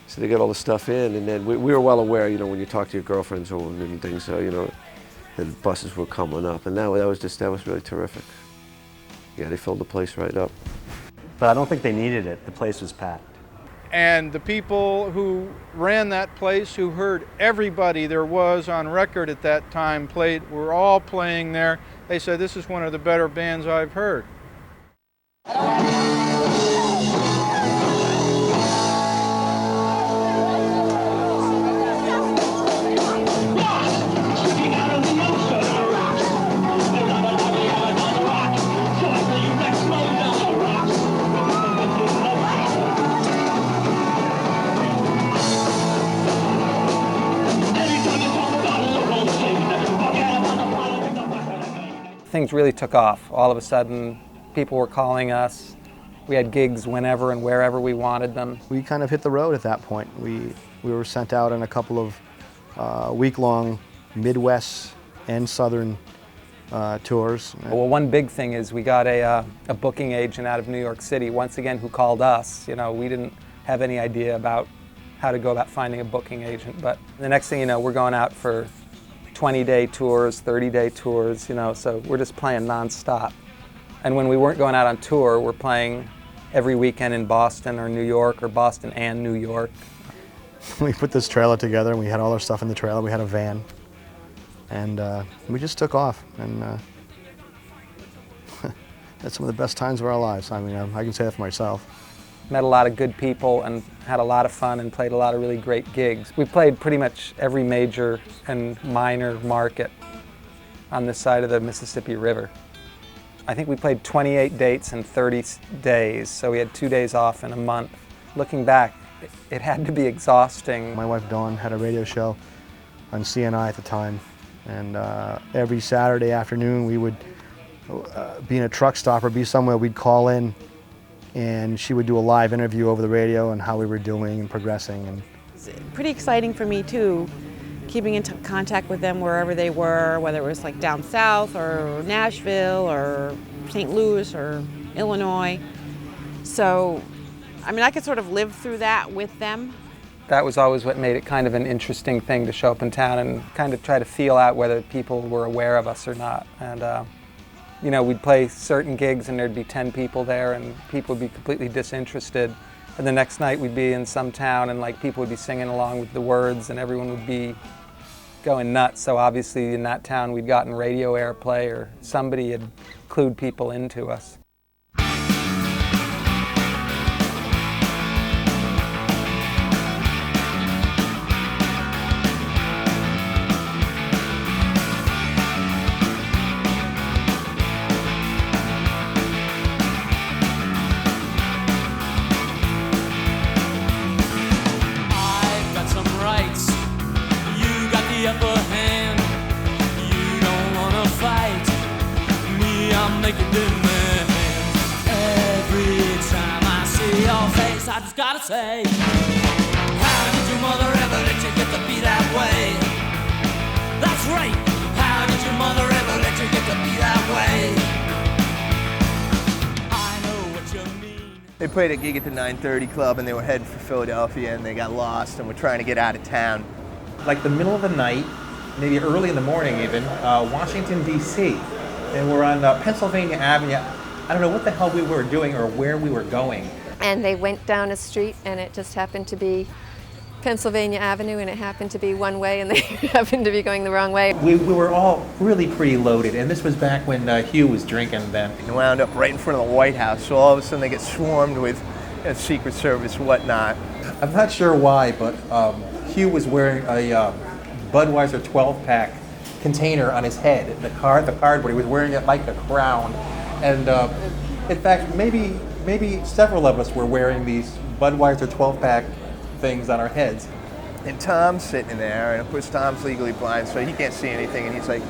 So they got all the stuff in, and then we were well aware, you know, when you talk to your girlfriends or and things, you know, the buses were coming up, and that was really terrific. Yeah, they filled the place right up. But I don't think they needed it. The place was packed. And the people who ran that place, who heard everybody there was on record at that time were all playing there. They said, this is one of the better bands I've heard. Things really took off. All of a sudden, people were calling us. We had gigs whenever and wherever we wanted them. We kind of hit the road at that point. We were sent out on a couple of week-long Midwest and Southern tours. Well, one big thing is we got a booking agent out of New York City, once again, who called us. You know, we didn't have any idea about how to go about finding a booking agent, but the next thing you know, we're going out for 20-day tours, 30-day tours, you know, so we're just playing nonstop. And when we weren't going out on tour, we're playing every weekend in Boston or New York, or Boston and New York. We put this trailer together, and we had all our stuff in the trailer. We had a van, and we just took off. And that's some of the best times of our lives. I mean, I can say that for myself. Met a lot of good people and had a lot of fun and played a lot of really great gigs. We played pretty much every major and minor market on this side of the Mississippi River. I think we played 28 dates in 30 days, so we had 2 days off in a month. Looking back, it had to be exhausting. My wife Dawn had a radio show on CNI at the time, and every Saturday afternoon we would be in a truck stop or be somewhere, we'd call in, and she would do a live interview over the radio on how we were doing and progressing. And it's pretty exciting for me too, keeping in contact with them wherever they were, whether it was like down south or Nashville or St. Louis or Illinois. So, I mean, I could sort of live through that with them. That was always what made it kind of an interesting thing to show up in town and kind of try to feel out whether people were aware of us or not. And you know, we'd play certain gigs and there'd be 10 people there and people would be completely disinterested. And the next night we'd be in some town and like people would be singing along with the words and everyone would be going nuts. So obviously in that town we'd gotten radio airplay or somebody had clued people into us. I just gotta say, how did your mother ever let you get to be that way? That's right, how did your mother ever let you get to be that way? I know what you mean. They played a gig at the 930 Club and they were heading for Philadelphia and they got lost and were trying to get out of town. Like the middle of the night, maybe early in the morning even, Washington, D.C. And we're on Pennsylvania Avenue. I don't know what the hell we were doing or where we were going. And they went down a street and it just happened to be Pennsylvania Avenue, and it happened to be one way, and they happened to be going the wrong way. We were all really pretty loaded, and this was back when Hugh was drinking then. And wound up right in front of the White House, so all of a sudden they get swarmed with Secret Service, whatnot. I'm not sure why, but Hugh was wearing a Budweiser 12-pack container on his head, the cardboard. He was wearing it like a crown, and in fact, maybe several of us were wearing these Budweiser 12-pack things on our heads. And Tom's sitting there, and of course Tom's legally blind, so he can't see anything, and he's like,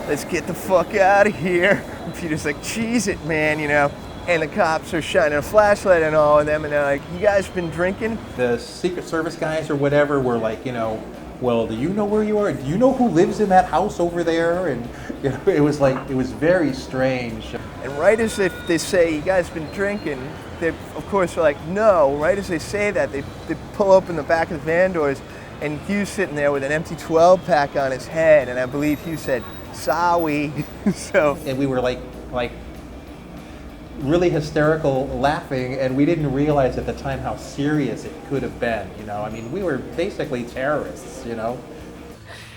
let's get the fuck out of here. And Peter's like, cheese it, man, you know. And the cops are shining a flashlight on all of them, and they're like, you guys been drinking? The Secret Service guys or whatever were like, you know, well, do you know where you are? Do you know who lives in that house over there? And you know, it was very strange. And right as they say, you guys been drinking, they of course are like, no. Right as they say that, they pull open the back of the van doors, and Hugh's sitting there with an empty 12-pack on his head, and I believe Hugh said, sorry. So. And we were like really hysterical laughing, and we didn't realize at the time how serious it could have been, you know. I mean, we were basically terrorists, you know.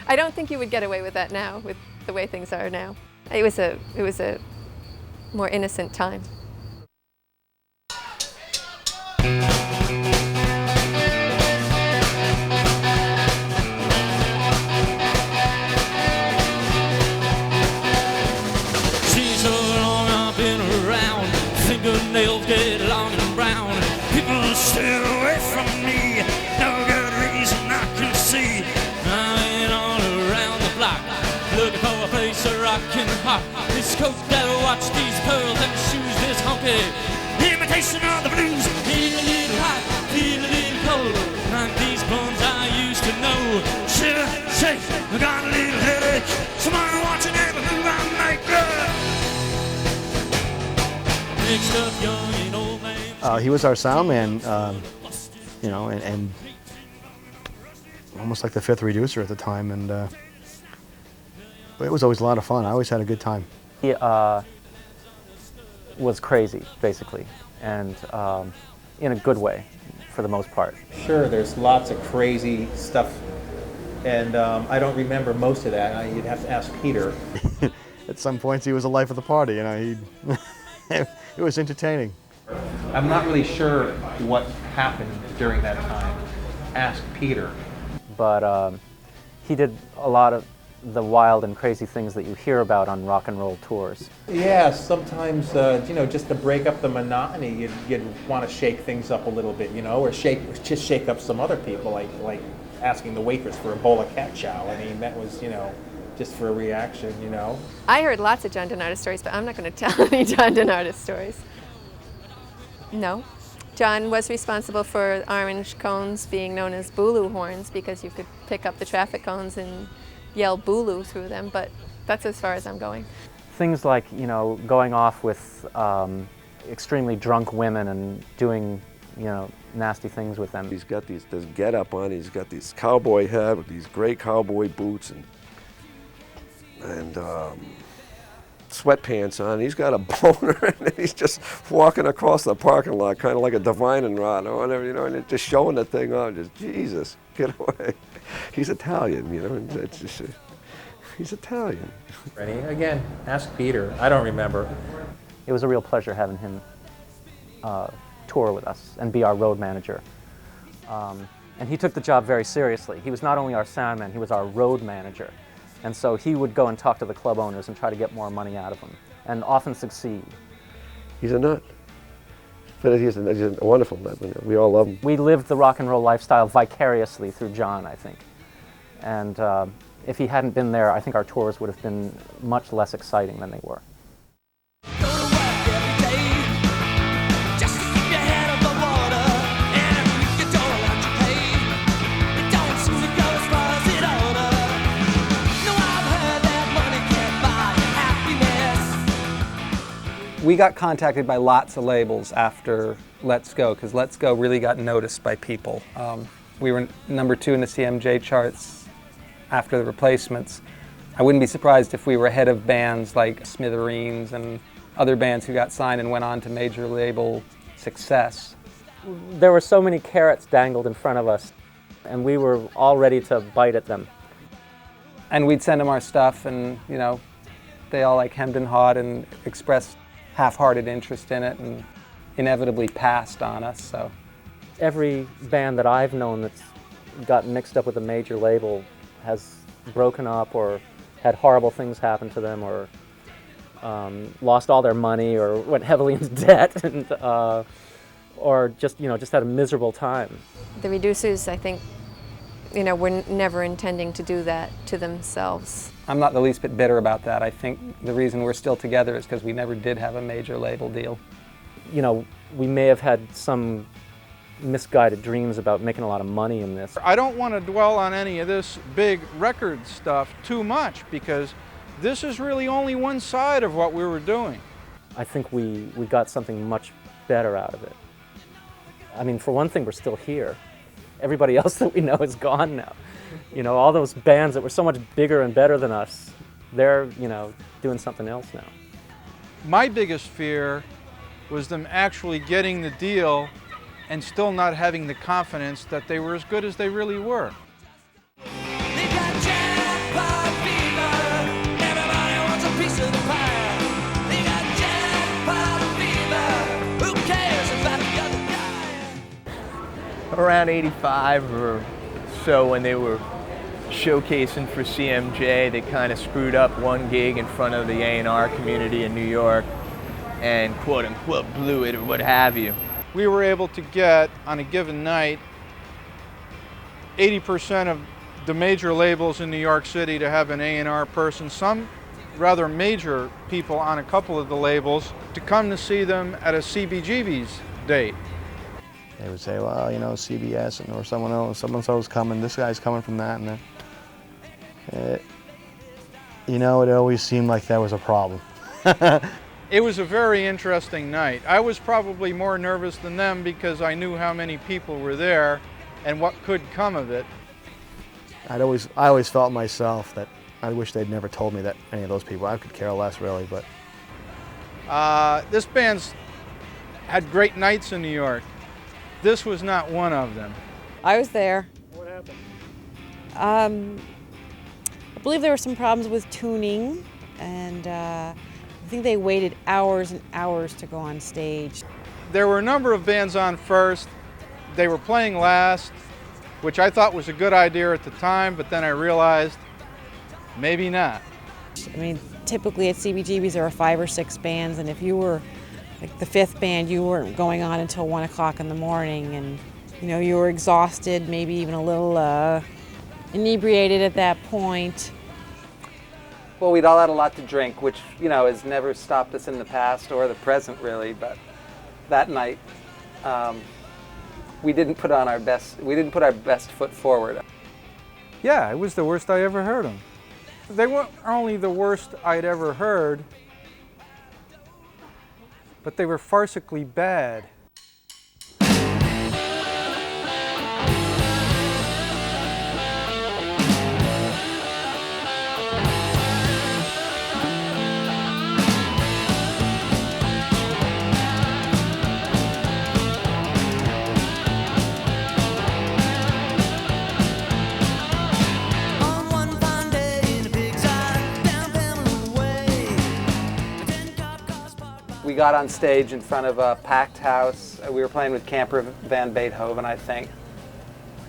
I don't think you would get away with that now, with the way things are now. It was a more innocent time. Fingernails get long and brown. People stay away from me. No good reason I can see. I ain't all around the block, looking for a place where I can hop. This coat that'll watch these pearls and shoes, this honky imitation of the blues. Feel a little hot, feel a little cold, like these blondes I used to know. Shiver, shake, I got a little headache. Somebody watching every move I make. He was our sound man, you know, and almost like the fifth reducer at the time, and but it was always a lot of fun. I always had a good time. He was crazy, basically, and in a good way, for the most part. Sure, there's lots of crazy stuff, and I don't remember most of that. You'd have to ask Peter. At some points, he was the life of the party, you know. It was entertaining. I'm not really sure what happened during that time. Ask Peter. But he did a lot of the wild and crazy things that you hear about on rock and roll tours. Yeah, sometimes, you know, just to break up the monotony, you'd want to shake things up a little bit, you know, or just shake up some other people, like asking the waitress for a bowl of cat chow. I mean, that was, you know, just for a reaction, you know. I heard lots of John Donata stories, but I'm not going to tell any John Donata stories. No. John was responsible for orange cones being known as Bulu horns because you could pick up the traffic cones and yell Bulu through them, but that's as far as I'm going. Things like, you know, going off with extremely drunk women and doing, you know, nasty things with them. He's got this get-up on, he's got this cowboy hat with these gray cowboy boots and sweatpants on. He's got a boner and he's just walking across the parking lot, kind of like a divining rod or whatever, you know, and just showing the thing off. Just, Jesus, get away. He's Italian, you know, and it's just, he's Italian. Ready? Again, ask Peter. I don't remember. It was a real pleasure having him tour with us and be our road manager. And he took the job very seriously. He was not only our sound man, he was our road manager. And so he would go and talk to the club owners and try to get more money out of them, and often succeed. He's a nut. But he's a wonderful nut. We all love him. We lived the rock and roll lifestyle vicariously through John, I think. And if he hadn't been there, I think our tours would have been much less exciting than they were. We got contacted by lots of labels after Let's Go, because Let's Go really got noticed by people. We were #2 in the CMJ charts after the replacements. I wouldn't be surprised if we were ahead of bands like Smithereens and other bands who got signed and went on to major label success. There were so many carrots dangled in front of us. And we were all ready to bite at them. And we'd send them our stuff, and you know, they all like hemmed and hawed and expressed half-hearted interest in it, and inevitably passed on us. So every band that I've known that's gotten mixed up with a major label has broken up or had horrible things happen to them, or lost all their money, or went heavily into debt, and or just had a miserable time. The Reducers, I think, were never intending to do that to themselves. I'm not the least bit bitter about that. I think the reason we're still together is because we never did have a major label deal. We may have had some misguided dreams about making a lot of money in this. I don't want to dwell on any of this big record stuff too much, because this is really only one side of what we were doing. I think we got something much better out of it. I mean, for one thing, we're still here. Everybody else that we know is gone now. All those bands that were so much bigger and better than us, they're, doing something else now. My biggest fear was them actually getting the deal and still not having the confidence that they were as good as they really were. Around 85 or so, when they were showcasing for CMJ, they kind of screwed up one gig in front of the A&R community in New York and quote unquote blew it or what have you. We were able to get, on a given night, 80% of the major labels in New York City to have an A&R person, some rather major people on a couple of the labels, to come to see them at a CBGBs date. They would say, well, CBS or someone else coming, this guy's coming from that, and then. It always seemed like that was a problem. It was a very interesting night. I was probably more nervous than them because I knew how many people were there and what could come of it. I always felt myself that I wish they'd never told me that any of those people. I could care less, really, but. This band's had great nights in New York. This was not one of them. I was there. What happened? I believe there were some problems with tuning, and I think they waited hours and hours to go on stage. There were a number of bands on first. They were playing last, which I thought was a good idea at the time, but then I realized maybe not. I mean, typically at CBGBs there were 5 or 6 bands, and if you were like the 5th band, you weren't going on until 1 o'clock in the morning, and you were exhausted, maybe even a little inebriated at that point. Well, we'd all had a lot to drink, which has never stopped us in the past or the present, really. But that night, we didn't put our best foot forward. Yeah, it was the worst I ever heard them. They weren't only the worst I'd ever heard, but they were farcically bad. We got on stage in front of a packed house. We were playing with Camper Van Beethoven, I think.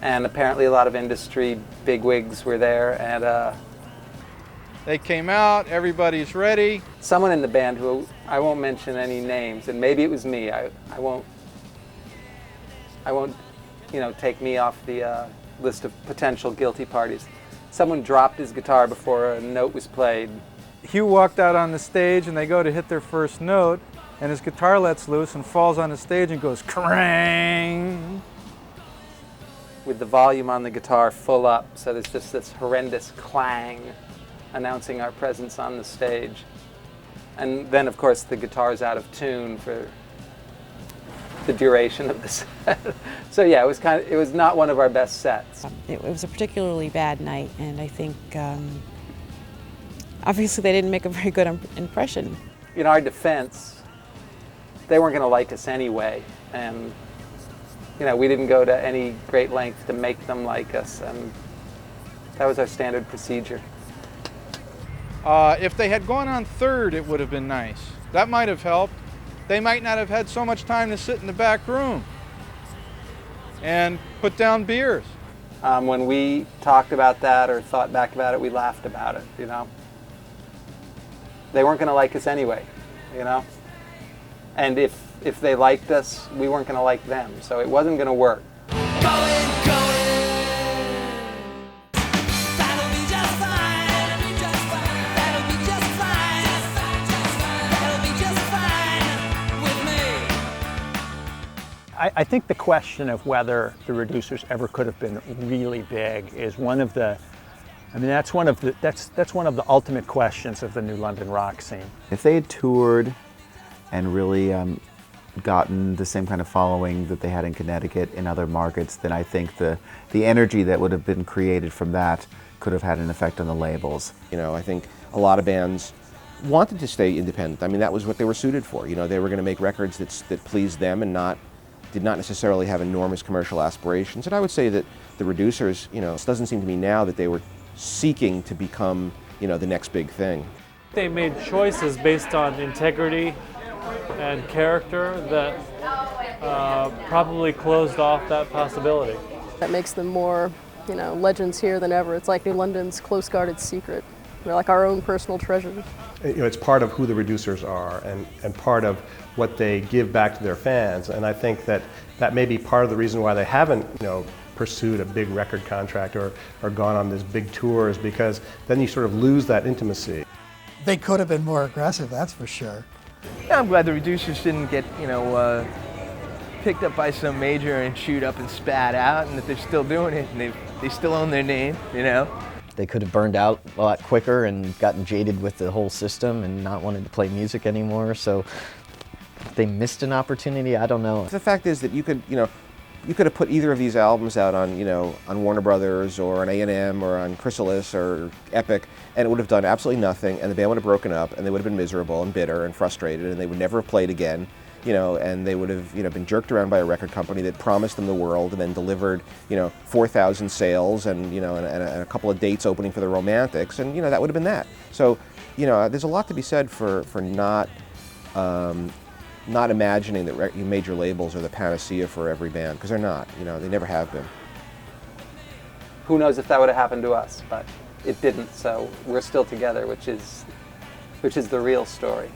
And apparently a lot of industry bigwigs were there. And they came out, everybody's ready. Someone in the band who, I won't mention any names, and maybe it was me. I won't take me off the list of potential guilty parties. Someone dropped his guitar before a note was played. Hugh walked out on the stage and they go to hit their first note, and his guitar lets loose and falls on the stage and goes krang, with the volume on the guitar full up, so there's just this horrendous clang announcing our presence on the stage. And then of course the guitar's out of tune for the duration of the set. So yeah, it was not one of our best sets. It was a particularly bad night, and I think obviously they didn't make a very good impression. In our defense, they weren't going to like us anyway, and You know, we didn't go to any great length to make them like us, and that was our standard procedure. If they had gone on third, it would have been nice. That might have helped. They might not have had so much time to sit in the back room and put down beers. When we talked about that or thought back about it, we laughed about it, you know. They weren't going to like us anyway, you know. And if they liked us, we weren't going to like them, so it wasn't going to work. I think the question of whether the Reducers ever could have been really big is one of the, I mean, that's one of the ultimate questions of the new London rock scene. If they had toured and really gotten the same kind of following that they had in Connecticut in other markets, then I think the energy that would have been created from that could have had an effect on the labels. You know, I think a lot of bands wanted to stay independent. I mean, that was what they were suited for. You know, they were going to make records that pleased them and did not necessarily have enormous commercial aspirations. And I would say that the Reducers, you know, it doesn't seem to me now that they were seeking to become, you know, the next big thing. They made choices based on integrity and character that probably closed off that possibility. That makes them more, you know, legends here than ever. It's like New London's close-guarded secret. They're like our own personal treasures. You know, it's part of who the Reducers are and part of what they give back to their fans. And I think that may be part of the reason why they haven't, you know, pursued a big record contract or gone on this big tours, because then you sort of lose that intimacy. They could have been more aggressive, that's for sure. Yeah, I'm glad the Reducers didn't get, you know, picked up by some major and chewed up and spat out, and that they're still doing it, and they still own their name, you know. They could have burned out a lot quicker and gotten jaded with the whole system and not wanted to play music anymore. So they missed an opportunity. I don't know. The fact is that you could have put either of these albums out on, you know, on Warner Brothers or on A&M or on Chrysalis or Epic, and it would have done absolutely nothing, and the band would have broken up, and they would have been miserable and bitter and frustrated, and they would never have played again. You know, and they would have, you know, been jerked around by a record company that promised them the world and then delivered, you know, 4,000 sales and, you know, and a couple of dates opening for the Romantics, and, you know, that would have been that. So, you know, there's a lot to be said for not imagining that major labels are the panacea for every band, because they're not. You know, they never have been. Who knows if that would have happened to us, but it didn't. So we're still together, which is the real story.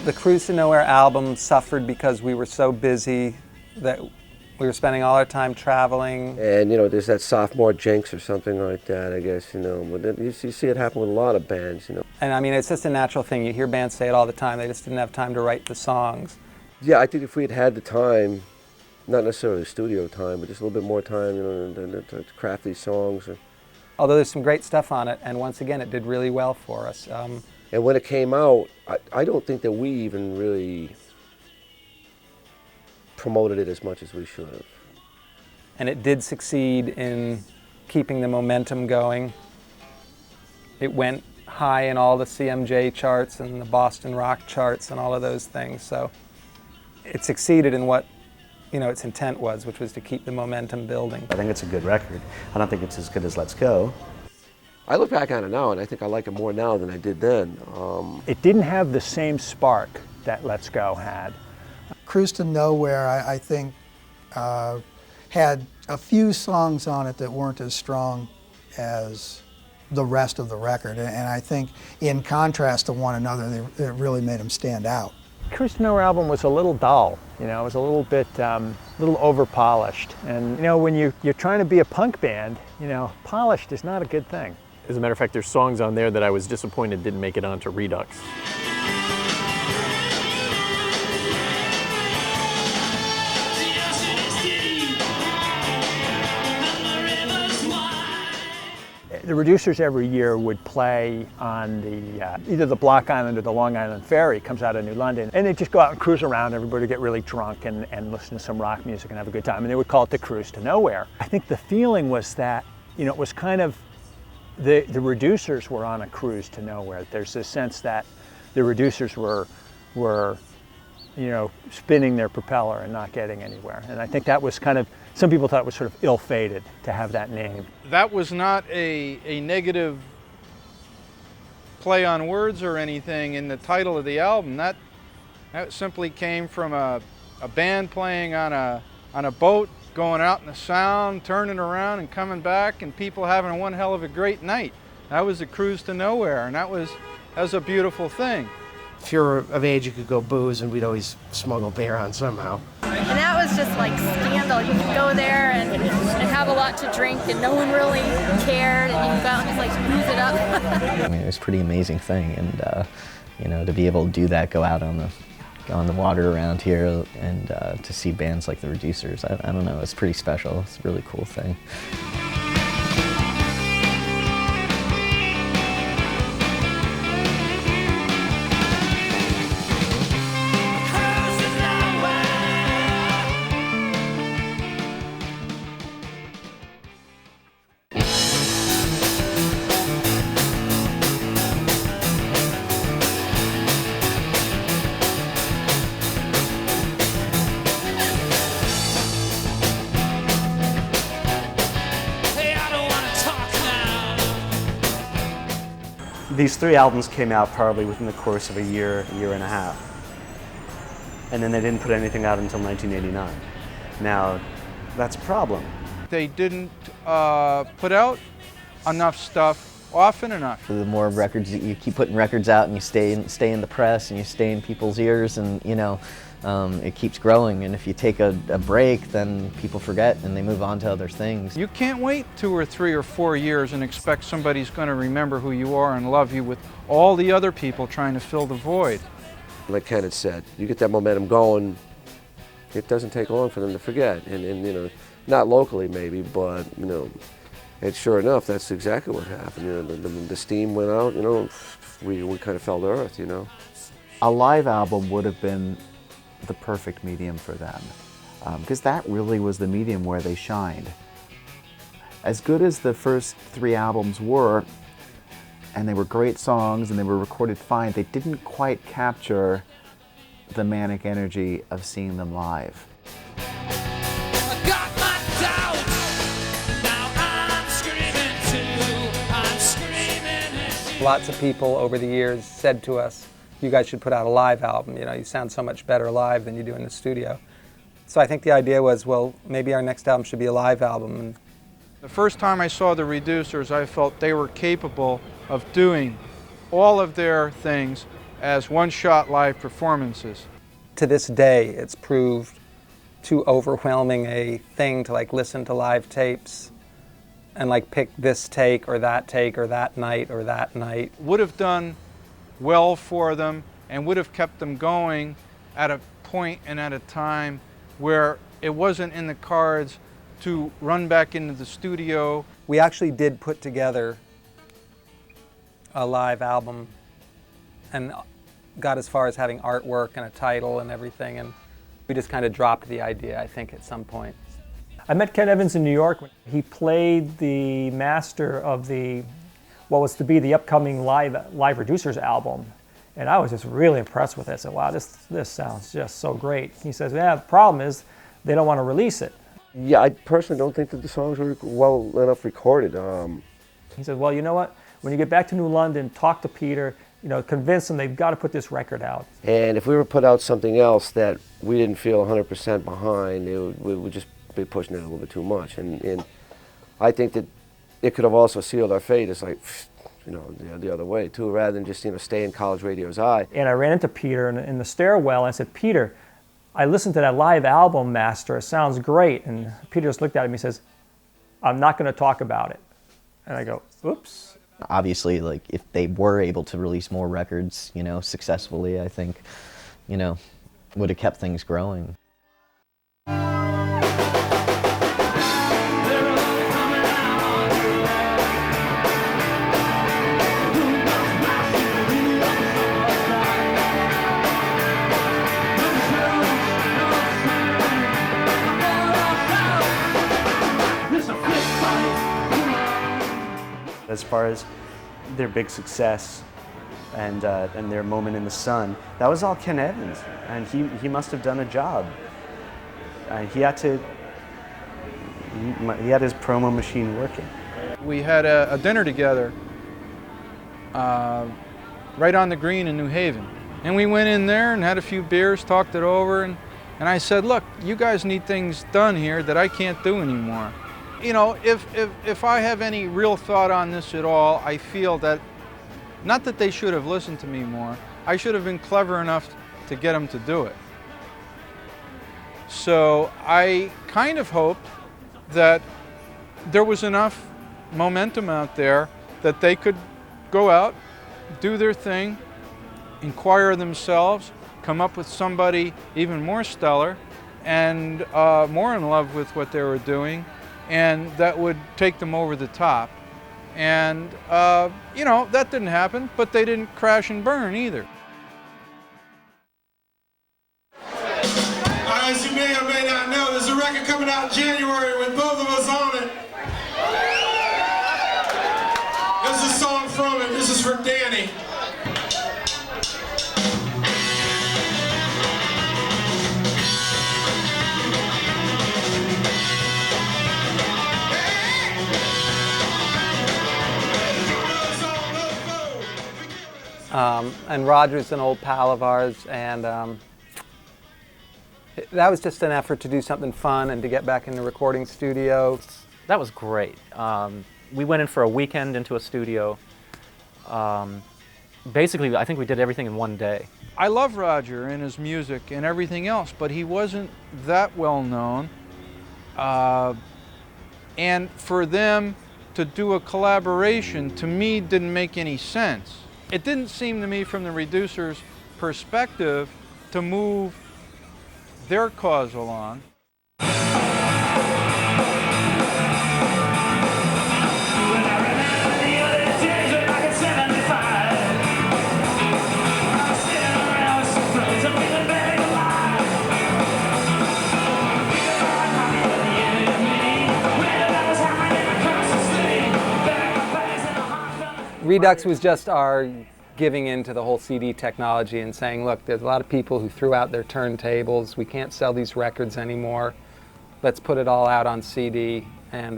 The Cruise to Nowhere album suffered because we were so busy that we were spending all our time traveling. And, you know, there's that sophomore jinx or something like that, I guess, you know. But you see it happen with a lot of bands, you know. And I mean, it's just a natural thing. You hear bands say it all the time. They just didn't have time to write the songs. Yeah, I think if we had had the time, not necessarily studio time, but just a little bit more time, you know, to craft these songs. Although there's some great stuff on it, and once again, it did really well for us. And when it came out, I don't think that we even really promoted it as much as we should have. And it did succeed in keeping the momentum going. It went high in all the CMJ charts and the Boston rock charts and all of those things. So it succeeded in what, you know, its intent was, which was to keep the momentum building. I think it's a good record. I don't think it's as good as Let's Go. I look back on it now, and I think I like it more now than I did then. It didn't have the same spark that Let's Go had. Cruise to Nowhere, I think, had a few songs on it that weren't as strong as the rest of the record. And I think in contrast to one another, it really made them stand out. Cruise to Nowhere album was a little dull, you know, it was a little bit, little over-polished. And, you know, when you're trying to be a punk band, you know, polished is not a good thing. As a matter of fact, there's songs on there that I was disappointed didn't make it onto Redux. The Reducers every year would play on the either the Block Island or the Long Island Ferry. Comes out of New London, and they'd just go out and cruise around. Everybody would get really drunk and listen to some rock music and have a good time. And they would call it the Cruise to Nowhere. I think the feeling was that, you know, it was kind of the Reducers were on a cruise to nowhere. There's this sense that the Reducers were you know, spinning their propeller and not getting anywhere. And I think that was kind of, some people thought it was sort of ill-fated to have that name. That was not a negative play on words or anything in the title of the album. That simply came from a band playing on a boat, going out in the Sound, turning around and coming back, and people having one hell of a great night. That was a cruise to nowhere, and that was a beautiful thing. If you're of age, you could go booze, and we'd always smuggle beer on somehow. And that was just like scandal. You could go there and have a lot to drink, and no one really cared, and you could go out and just like booze it up. I mean, it was a pretty amazing thing, and you know, to be able to do that, go out on the water around here, and to see bands like the Reducers, I don't know, it's pretty special. It's a really cool thing. These 3 albums came out probably within the course of a year and a half. And then they didn't put anything out until 1989. Now, that's a problem. They didn't put out enough stuff often enough. The more records, you keep putting records out and you stay in the press and you stay in people's ears, and you know, it keeps growing. And if you take a break, then people forget and they move on to other things. You can't wait 2 or 3 or 4 years and expect somebody's going to remember who you are and love you with all the other people trying to fill the void. Like Ken had said, you get that momentum going, it doesn't take long for them to forget. And you know, not locally maybe, but you know, and sure enough, that's exactly what happened. You know, the steam went out. You know, we kind of fell to earth. You know, a live album would have been the perfect medium for them, because that really was the medium where they shined. As good as the first 3 albums were, and they were great songs and they were recorded fine, they didn't quite capture the manic energy of seeing them live. Lots of people over the years said to us, you guys should put out a live album. You know, you sound so much better live than you do in the studio. So I think the idea was, well, maybe our next album should be a live album. And the first time I saw the Reducers, I felt they were capable of doing all of their things as one-shot live performances. To this day, it's proved too overwhelming a thing to like listen to live tapes and like pick this take or that night or that night. Would have done well for them and would have kept them going at a point and at a time where it wasn't in the cards to run back into the studio. We actually did put together a live album and got as far as having artwork and a title and everything, and we just kind of dropped the idea, I think, at some point. I met Ken Evans in New York. He played the master of what was to be the upcoming live Reducers album. And I was just really impressed with it. I said, wow, this sounds just so great. He says, yeah, the problem is they don't want to release it. Yeah, I personally don't think that the songs were well enough recorded. He said, well, you know what? When you get back to New London, talk to Peter, you know, convince them they've got to put this record out. And if we were to put out something else that we didn't feel 100% behind, we would just be pushing it a little bit too much. And I think that it could have also sealed our fate as like, you know, the other way too, rather than just, you know, stay in college radio's eye. And I ran into Peter in the stairwell and I said, Peter, I listened to that live album master, it sounds great. And Peter just looked at me and says, I'm not going to talk about it. And I go, oops. Obviously, like, if they were able to release more records, you know, successfully, I think, you know, would have kept things growing. As far as their big success and their moment in the sun, that was all Ken Evans, and he must have done a job. He had his promo machine working. We had a dinner together right on the green in New Haven, and we went in there and had a few beers, talked it over, and I said, look, you guys need things done here that I can't do anymore. You know, if I have any real thought on this at all, I feel that, not that they should have listened to me more, I should have been clever enough to get them to do it. So I kind of hoped that there was enough momentum out there that they could go out, do their thing, inquire themselves, come up with somebody even more stellar and more in love with what they were doing, and that would take them over the top. And, you know, that didn't happen, but they didn't crash and burn either. As you may or may not know, there's a record coming out in January with both of us on it. There's a song from it. This is for Danny. And Roger's an old pal of ours, and that was just an effort to do something fun and to get back in the recording studio. That was great. We went in for a weekend into a studio. Basically, I think we did everything in one day. I love Roger and his music and everything else, but he wasn't that well known. And for them to do a collaboration, to me, didn't make any sense. It didn't seem to me, from the reducer's perspective, to move their cause along. Redux was just our giving into the whole CD technology and saying, look, there's a lot of people who threw out their turntables. We can't sell these records anymore. Let's put it all out on CD. And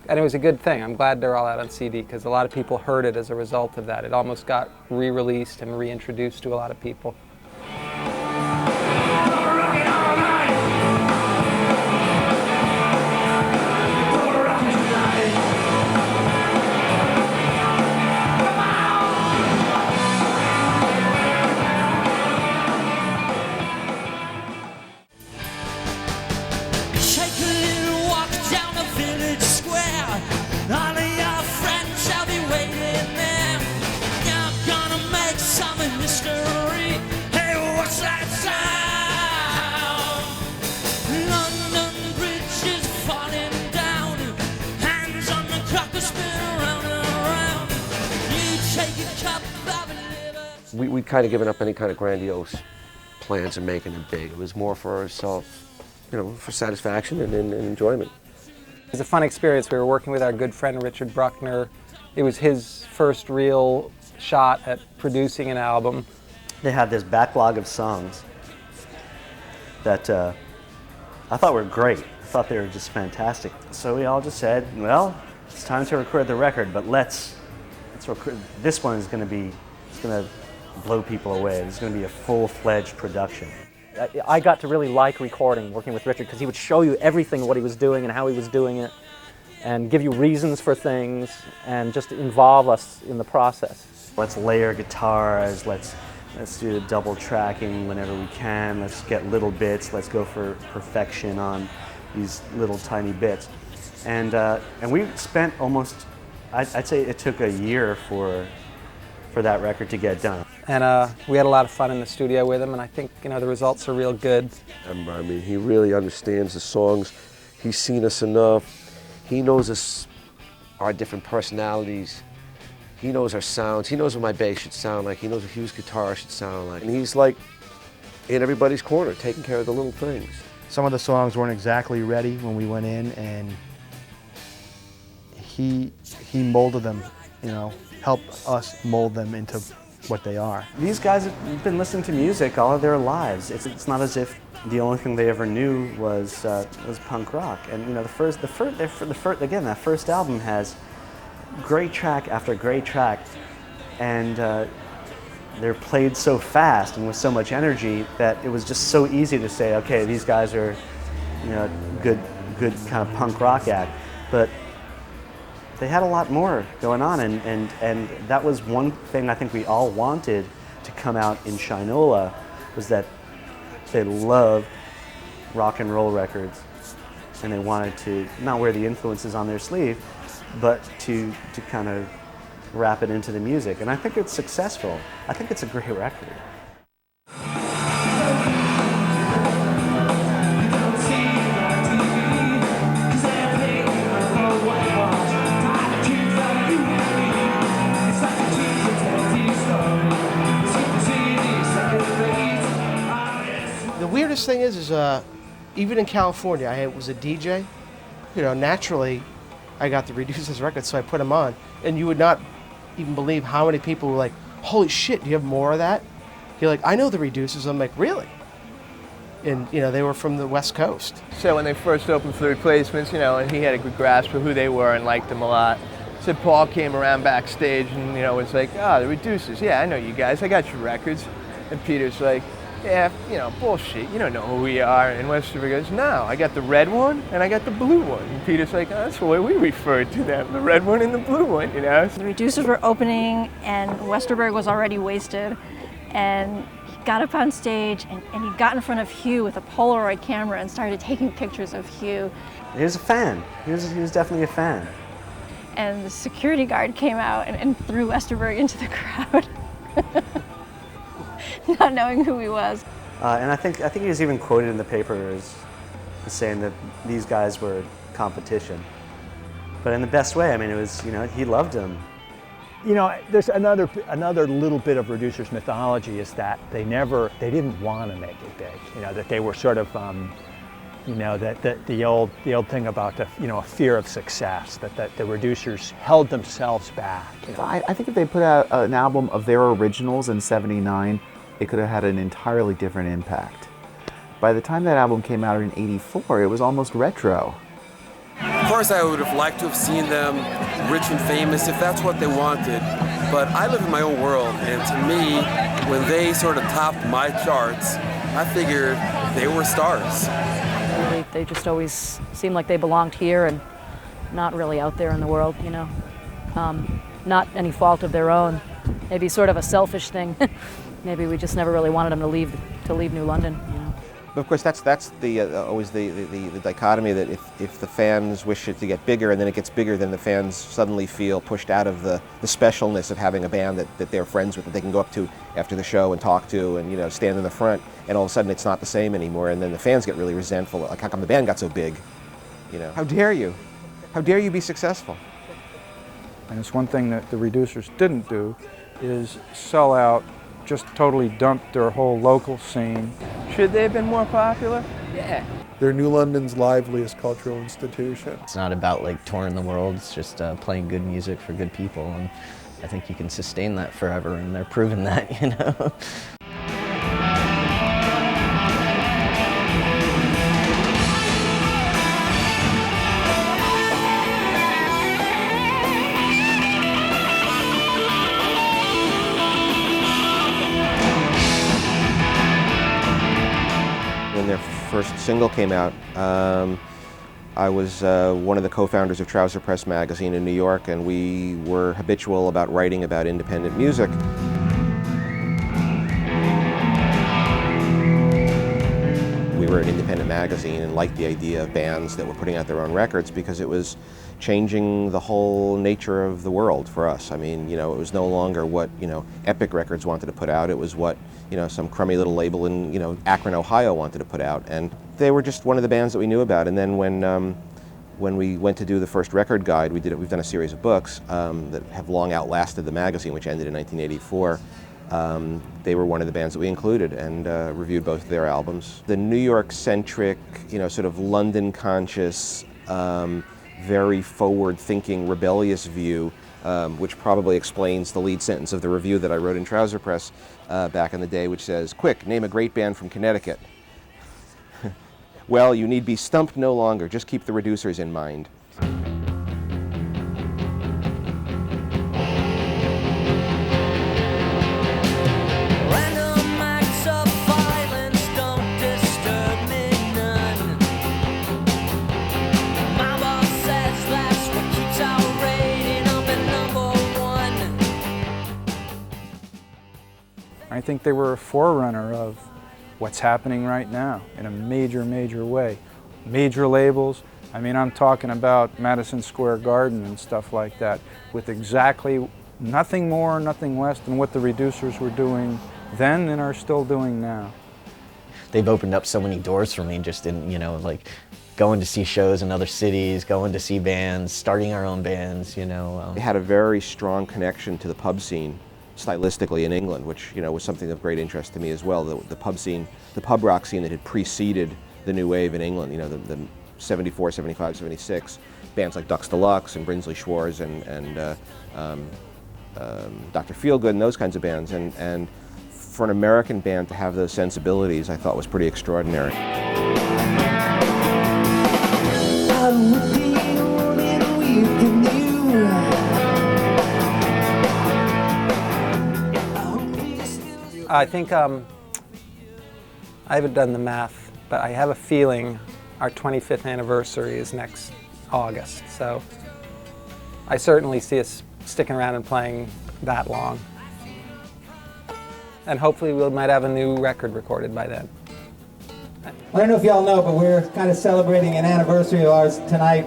it was a good thing. I'm glad they're all out on CD because a lot of people heard it as a result of that. It almost got re-released and reintroduced to a lot of people. We'd kind of given up any kind of grandiose plans of making it big. It was more for ourselves, you know, for satisfaction and enjoyment. It was a fun experience. We were working with our good friend Richard Bruckner. It was his first real shot at producing an album. They had this backlog of songs that I thought were great. I thought they were just fantastic. So we all just said, well, it's time to record the record, but let's record. This one is going to blow people away. It's going to be a full-fledged production. I got to really like recording, working with Richard, because he would show you everything, what he was doing and how he was doing it, and give you reasons for things, and just involve us in the process. Let's layer guitars, let's do the double tracking whenever we can, let's get little bits, let's go for perfection on these little tiny bits. And we spent almost I'd say it took a year for that record to get done. And we had a lot of fun in the studio with him, and I think the results are real good. I mean, he really understands the songs. He's seen us enough. He knows us, our different personalities. He knows our sounds. He knows what my bass should sound like. He knows what Hugh's guitar should sound like. And he's like in everybody's corner, taking care of the little things. Some of the songs weren't exactly ready when we went in, and he molded them, helped us mold them into what they are. These guys have been listening to music all of their lives. It's not as if the only thing they ever knew was punk rock. And that first album has great track after great track, and they're played so fast and with so much energy that it was just so easy to say, okay, these guys are, good kind of punk rock act. But they had a lot more going on, and that was one thing I think we all wanted to come out in Shinola, was that they loved rock and roll records, and they wanted to not wear the influences on their sleeve, but to kind of wrap it into the music. And I think it's successful. I think it's a great record. The weirdest thing is even in California, I was a DJ. Naturally, I got the Reduces records, so I put them on. And you would not even believe how many people were like, holy shit, do you have more of that? You're like, I know the Reduces. I'm like, really? And, they were from the West Coast. So when they first opened for the Replacements, and he had a good grasp of who they were and liked them a lot. So Paul came around backstage and, was like, the Reduces. Yeah, I know you guys. I got your records. And Peter's like, yeah, bullshit. You don't know who we are. And Westerberg goes, no, I got the red one and I got the blue one. And Peter's like, that's the way we refer to them, the red one and the blue one, The Reducers were opening, and Westerberg was already wasted. And he got up on stage, and he got in front of Hugh with a Polaroid camera and started taking pictures of Hugh. He was a fan. He was definitely a fan. And the security guard came out and threw Westerberg into the crowd. Not knowing who he was. And I think he was even quoted in the paper as saying that these guys were competition. But in the best way. I mean, it was, he loved them. There's another little bit of Reducers mythology is that they didn't want to make it big. That they were sort of, that the old thing about a fear of success, that the Reducers held themselves back. I think if they put out an album of their originals in '79, it could have had an entirely different impact. By the time that album came out in '84, it was almost retro. Of course, I would have liked to have seen them rich and famous if that's what they wanted, but I live in my own world, and to me, when they sort of topped my charts, I figured they were stars. They just always seemed like they belonged here and not really out there in the world, Not any fault of their own. Maybe sort of a selfish thing. Maybe we just never really wanted them to leave New London. But of course, that's always the dichotomy that if the fans wish it to get bigger, and then it gets bigger, then the fans suddenly feel pushed out of the specialness of having a band that they're friends with, that they can go up to after the show and talk to, and stand in the front, and all of a sudden it's not the same anymore, and then the fans get really resentful. Like, how come the band got so big? How dare you? How dare you be successful? And it's one thing that the Reducers didn't do is sell out, just totally dumped their whole local scene. Should they have been more popular? Yeah. They're New London's liveliest cultural institution. It's not about touring the world, it's just playing good music for good people, and I think you can sustain that forever, and they're proving that, When their first single came out, I was one of the co-founders of Trouser Press magazine in New York, and we were habitual about writing about independent music. We were an independent magazine and liked the idea of bands that were putting out their own records because it was changing the whole nature of the world for us. I mean, you know, it was no longer what, you know, Epic Records wanted to put out. It was what, you know, some crummy little label in, you know, Akron, Ohio wanted to put out. And they were just one of the bands that we knew about. And then when we went to do the first record guide, we've done a series of books that have long outlasted the magazine, which ended in 1984. They were one of the bands that we included and reviewed both of their albums. The New York-centric, you know, sort of London-conscious, very forward-thinking, rebellious view, which probably explains the lead sentence of the review that I wrote in Trouser Press back in the day, which says, "Quick, name a great band from Connecticut." Well, you need be stumped no longer. Just keep the reducers in mind. I think they were a forerunner of what's happening right now in a major, major way. Major labels, I mean, I'm talking about Madison Square Garden and stuff like that, with exactly nothing more, nothing less than what the reducers were doing then and are still doing now. They've opened up so many doors for me just in, you know, like going to see shows in other cities, going to see bands, starting our own bands, you know. They had a very strong connection to the pub scene stylistically in England, which, you know, was something of great interest to me as well. The pub scene, the pub rock scene that had preceded the new wave in England, you know, the 74, 75, 76, bands like Ducks Deluxe and Brinsley Schwarz and Dr. Feelgood and those kinds of bands. And for an American band to have those sensibilities, I thought was pretty extraordinary. I think, I haven't done the math, but I have a feeling our 25th anniversary is next August. So I certainly see us sticking around and playing that long. And hopefully we might have a new record recorded by then. I don't know if y'all know, but we're kind of celebrating an anniversary of ours tonight.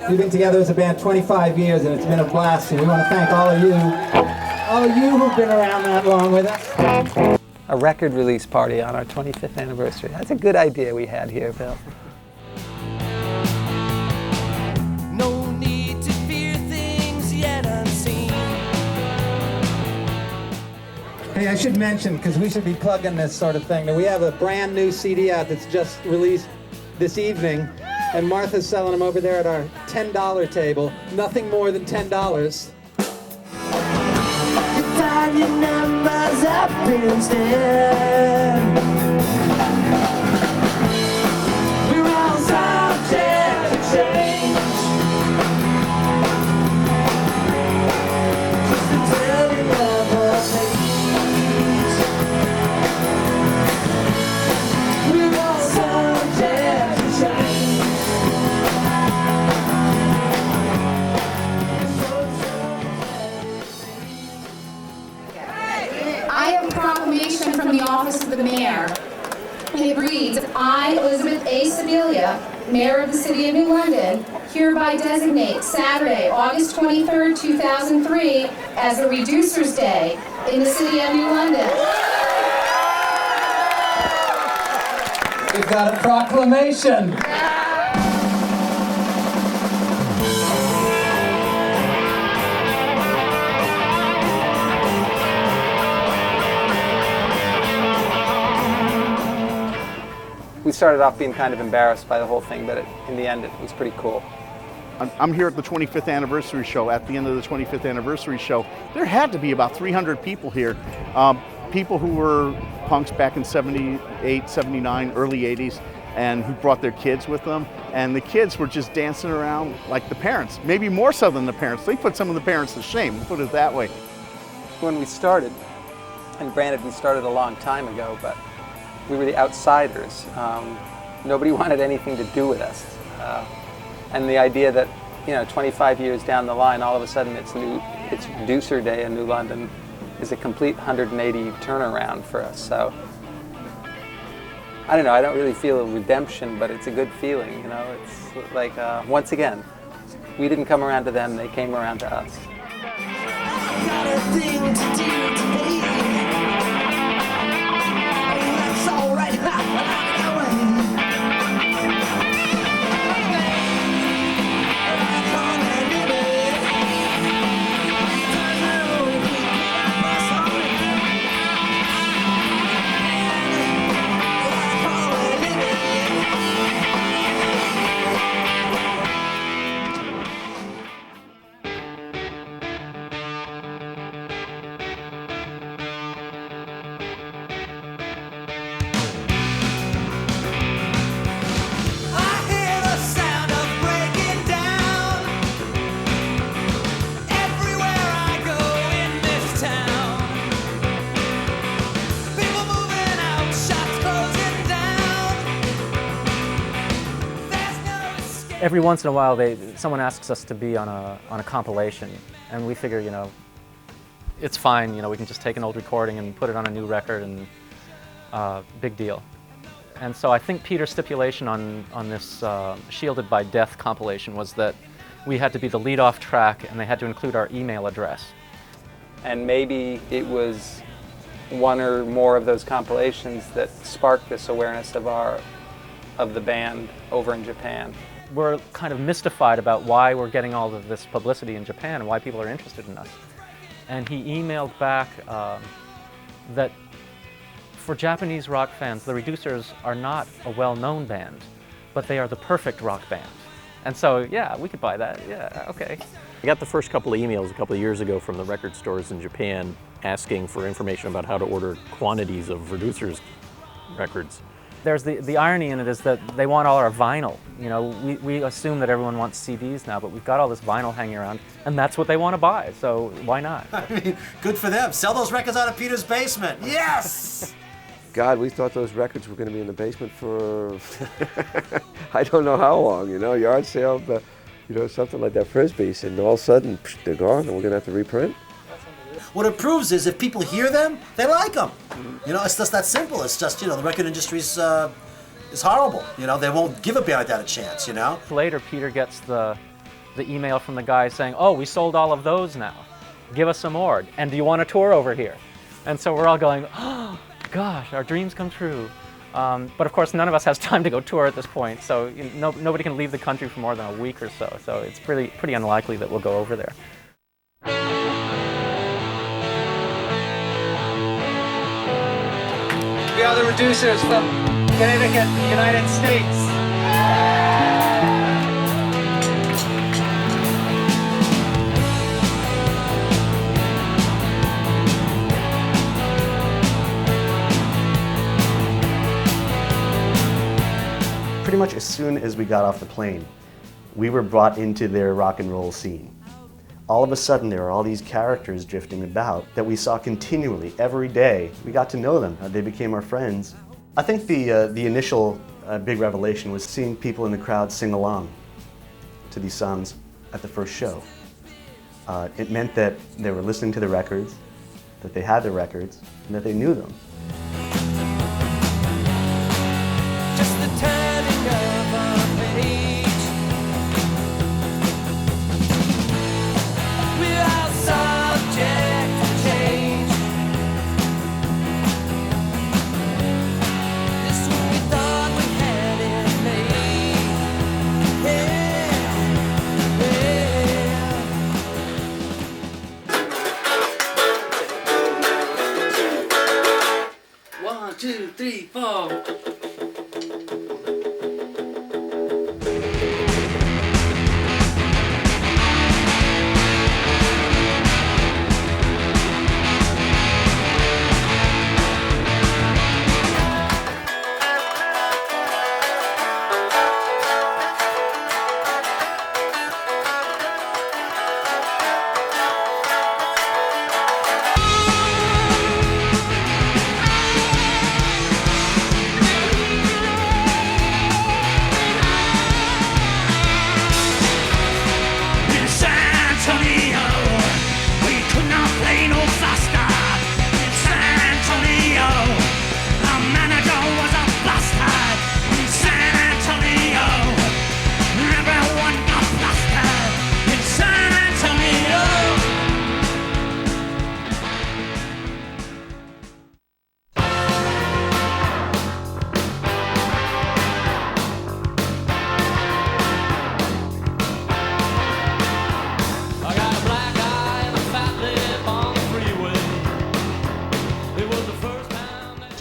We've been together as a band 25 years, and it's been a blast, and we want to thank all of you who've been around that long with us. A record release party on our 25th anniversary. That's a good idea we had here, Bill. No need to fear things yet unseen. Hey, I should mention, because we should be plugging this sort of thing, that we have a brand new CD out that's just released this evening, and Martha's selling them over there at our $10 table. Nothing more than $10. Your numbers up instead. We're all subject to change. Just the telling of a page. We're all subject to change. I have a proclamation from the office of the mayor. It reads, I, Elizabeth A. Sebelia, Mayor of the City of New London, hereby designate Saturday, August 23rd, 2003, as a Reducers Day in the City of New London. We've got a proclamation. We started off being kind of embarrassed by the whole thing, but in the end it was pretty cool. I'm here at the 25th anniversary show. At the end of the 25th anniversary show, there had to be about 300 people here. People who were punks back in 78, 79, early 80s, and who brought their kids with them. And the kids were just dancing around like the parents, maybe more so than the parents. They put some of the parents to shame, put it that way. When we started, and granted we started a long time ago, but we were the outsiders. Nobody wanted anything to do with us. And the idea that, 25 years down the line, all of a sudden it's Reducer Day in New London is a complete 180 turnaround for us. So I don't know, I don't really feel a redemption, but it's a good feeling, you know. It's like, once again, we didn't come around to them, they came around to us. Got a thing to do today. That's all right. Every once in a while, someone asks us to be on a compilation, and we figure, you know, it's fine. You know, we can just take an old recording and put it on a new record, and big deal. And so I think Peter's stipulation on this Shielded by Death compilation was that we had to be the lead-off track, and they had to include our email address. And maybe it was one or more of those compilations that sparked this awareness of the band over in Japan. We're kind of mystified about why we're getting all of this publicity in Japan and why people are interested in us. And he emailed back that for Japanese rock fans, the Reducers are not a well-known band, but they are the perfect rock band. And so, yeah, we could buy that. Yeah, okay. I got the first couple of emails a couple of years ago from the record stores in Japan asking for information about how to order quantities of Reducers records. There's the irony in it is that they want all our vinyl. You know, we assume that everyone wants CDs now, but we've got all this vinyl hanging around, and that's what they want to buy, so why not? I mean, good for them. Sell those records out of Peter's basement. Yes! God, we thought those records were going to be in the basement for I don't know how long, you know, yard sale, you know, something like that, Frisbees, and all of a sudden, they're gone, and we're going to have to reprint. What it proves is if people hear them, they like them. You know, it's just that simple. It's just, you know, the record industry's is horrible. You know, they won't give a band like that a chance, you know? Later, Peter gets the email from the guy saying, oh, we sold all of those now. Give us some more. And do you want a tour over here? And so we're all going, oh, gosh, our dreams come true. But of course, none of us has time to go tour at this point, so nobody can leave the country for more than a week or so. So it's pretty unlikely that we'll go over there. We are the Reducers from Connecticut, United States. Pretty much as soon as we got off the plane, we were brought into their rock and roll scene. All of a sudden, there were all these characters drifting about that we saw continually, every day. We got to know them. They became our friends. I think the initial big revelation was seeing people in the crowd sing along to these songs at the first show. It meant that they were listening to the records, that they had the records, and that they knew them. Just the turning of a page. Without subject to change. This one we thought we had it made. Yeah. 1, 2, 3, 4.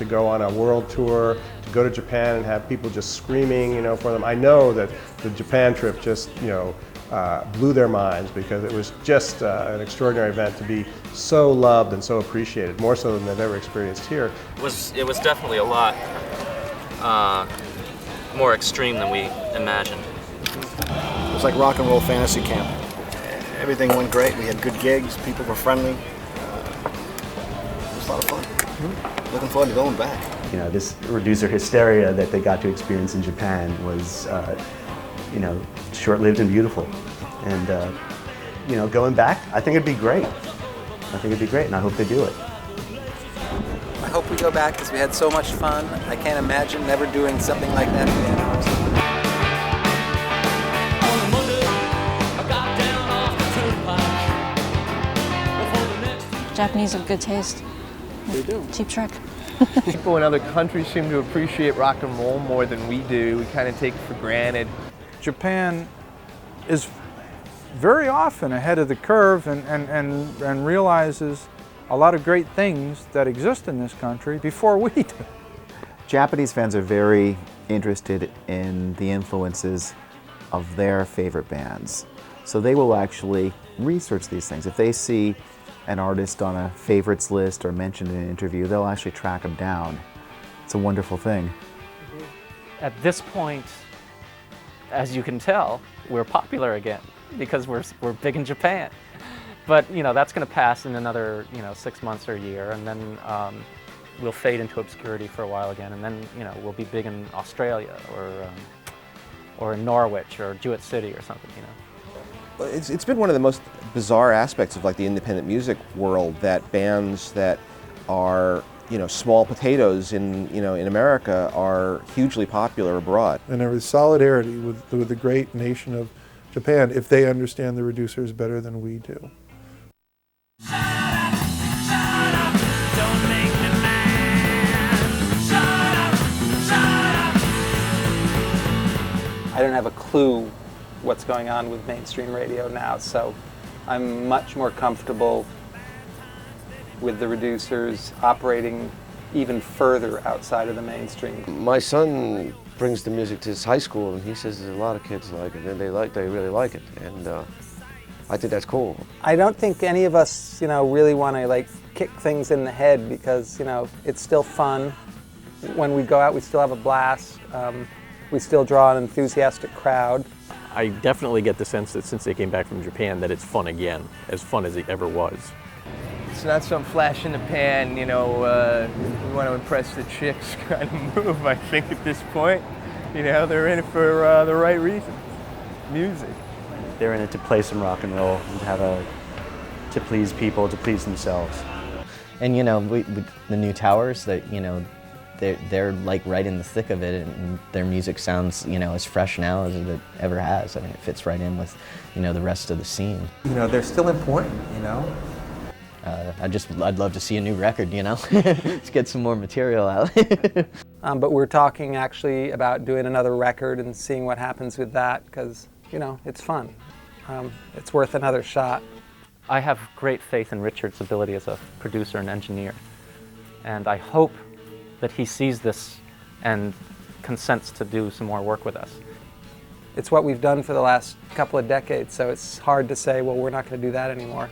to go on a world tour, to go to Japan and have people just screaming, for them. I know that the Japan trip just, blew their minds because it was just an extraordinary event to be so loved and so appreciated, more so than they've ever experienced here. It was definitely a lot more extreme than we imagined. It was like rock and roll fantasy camp. Everything went great. We had good gigs. People were friendly. It was a lot of fun. Looking forward to going back. This reducer hysteria that they got to experience in Japan was, short-lived and beautiful. And, going back, I think it'd be great. And I hope they do it. I hope we go back because we had so much fun. I can't imagine never doing something like that again. Japanese have good taste. They do. Cheap Trick. People in other countries seem to appreciate rock and roll more than we do. We kind of take it for granted. Japan is very often ahead of the curve and realizes a lot of great things that exist in this country before we do. Japanese fans are very interested in the influences of their favorite bands. So they will actually research these things. If they see an artist on a favorites list or mentioned in an interview, they'll actually track them down. It's a wonderful thing. At this point, as you can tell, we're popular again because we're big in Japan. But that's going to pass in another 6 months or a year, and then we'll fade into obscurity for a while again, and then we'll be big in Australia or in Norwich or Jewett City or something. It's been one of the most bizarre aspects of like the independent music world that bands that are small potatoes in America are hugely popular abroad. And there is solidarity with the great nation of Japan if they understand the reducers better than we do. I don't have a clue what's going on with mainstream radio now, so I'm much more comfortable with the reducers operating even further outside of the mainstream. My son brings the music to his high school, and he says there's a lot of kids like it, and they really like it, and I think that's cool. I don't think any of us, really want to kick things in the head because, it's still fun. When we go out, we still have a blast. We still draw an enthusiastic crowd. I definitely get the sense that since they came back from Japan that it's fun again, as fun as it ever was. It's not some flash in the pan, we want to impress the chicks kind of move, I think, at this point. They're in it for the right reason, music. They're in it to play some rock and roll and to please people, to please themselves. And the new towers that they're right in the thick of it, and their music sounds as fresh now as it ever has. I mean, it fits right in with the rest of the scene. They're still important. I'd love to see a new record. Let's get some more material out. But we're talking actually about doing another record and seeing what happens with that because it's fun. It's worth another shot. I have great faith in Richard's ability as a producer and engineer, and I hope that he sees this and consents to do some more work with us. It's what we've done for the last couple of decades, so it's hard to say, well, we're not going to do that anymore.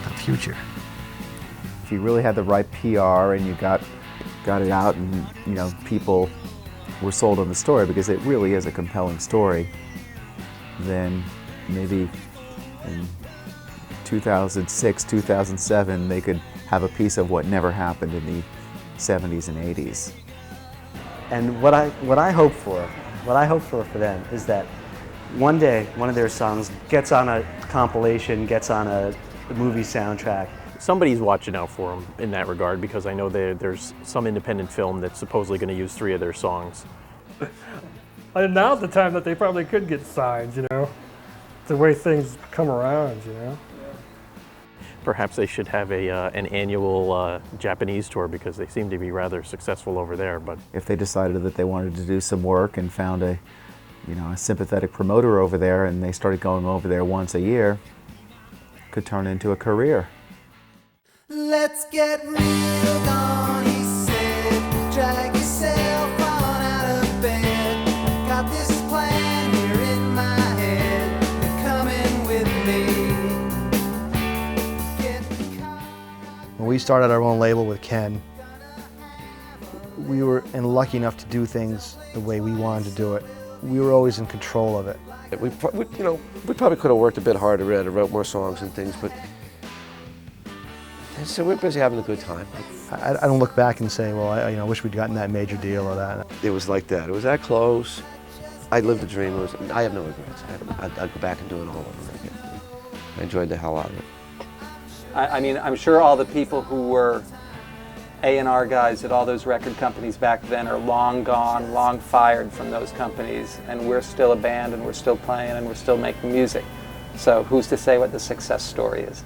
The future. If you really had the right PR and you got it out and people were sold on the story because it really is a compelling story, then maybe in 2006, 2007 they could have a piece of what never happened in the 70s and 80s. And what I hope for them is that one day one of their songs gets on a compilation, gets on a movie soundtrack. Somebody's watching out for them in that regard because I know there's some independent film that's supposedly going to use 3 of their songs. And now's the time that they probably could get signed, the way things come around, Perhaps they should have an annual Japanese tour because they seem to be rather successful over there. But if they decided that they wanted to do some work and found a sympathetic promoter over there and they started going over there once a year, could turn into a career. Let's get real gone, he said. Drag yourself on out of bed. Got this plan here in my head. You're coming with me. When we started our own label with Ken, we were lucky enough to do things the way we wanted to do it. We were always in control of it. We probably could have worked a bit harder at it, wrote more songs and things, but so we're busy having a good time. I don't look back and say, well, I wish we'd gotten that major deal or that. It was like that. It was that close. I lived the dream. I have no regrets. I'd go back and do it all over again. I enjoyed the hell out of it. I mean, I'm sure all the people who were A&R guys at all those record companies back then are long gone, long fired from those companies, and we're still a band and we're still playing and we're still making music. So who's to say what the success story is?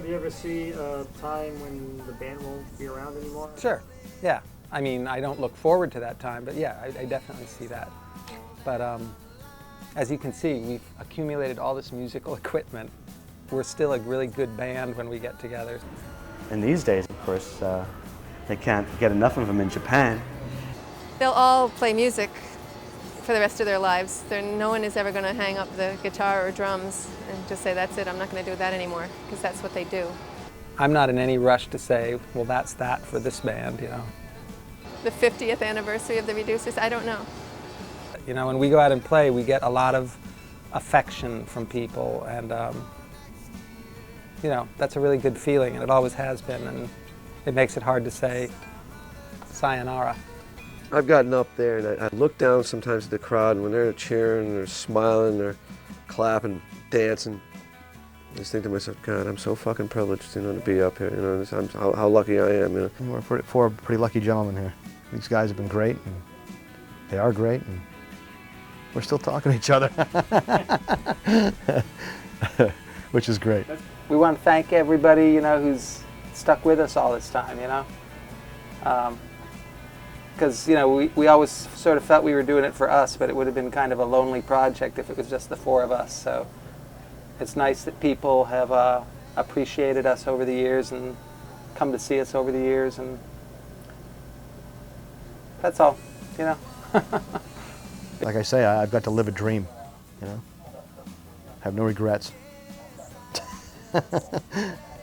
Do you ever see a time when the band won't be around anymore? Sure, yeah. I mean, I don't look forward to that time, but yeah, I definitely see that. But as you can see, we've accumulated all this musical equipment. We're still a really good band when we get together. And these days, of course, they can't get enough of them in Japan. They'll all play music for the rest of their lives. No one is ever going to hang up the guitar or drums and just say, that's it, I'm not going to do that anymore, because that's what they do. I'm not in any rush to say, well, that's that for this band, The 50th anniversary of the Reducers, I don't know. When we go out and play, we get a lot of affection from people, and that's a really good feeling, and it always has been, and it makes it hard to say sayonara. I've gotten up there and I look down sometimes at the crowd, and when they're cheering, they're smiling, they're clapping, dancing, I just think to myself, God, I'm so fucking privileged, to be up here. How lucky I am. We're four pretty lucky gentlemen here. These guys have been great, and they are great, and we're still talking to each other, which is great. We want to thank everybody, who's stuck with us all this time, because we always sort of felt we were doing it for us, but it would have been kind of a lonely project if it was just the four of us. So it's nice that people have appreciated us over the years and come to see us over the years, and that's all, Like I say, I've got to live a dream, Have no regrets.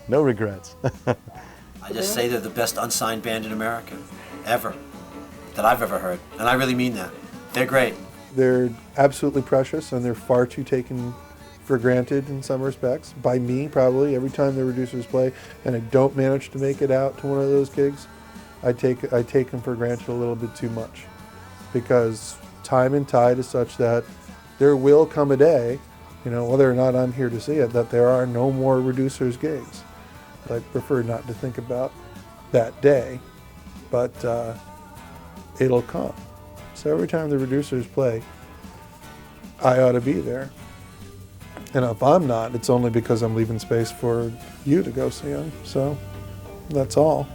No regrets. I just say they're the best unsigned band in America, ever, that I've ever heard. And I really mean that. They're great. They're absolutely precious, and they're far too taken for granted in some respects. By me, probably, every time the Reducers play, and I don't manage to make it out to one of those gigs, I take them for granted a little bit too much. Because time and tide is such that there will come a day, whether or not I'm here to see it, that there are no more Reducers gigs. I prefer not to think about that day, but it'll come. So every time the Reducers play, I ought to be there. And if I'm not, it's only because I'm leaving space for you to go see them. So that's all.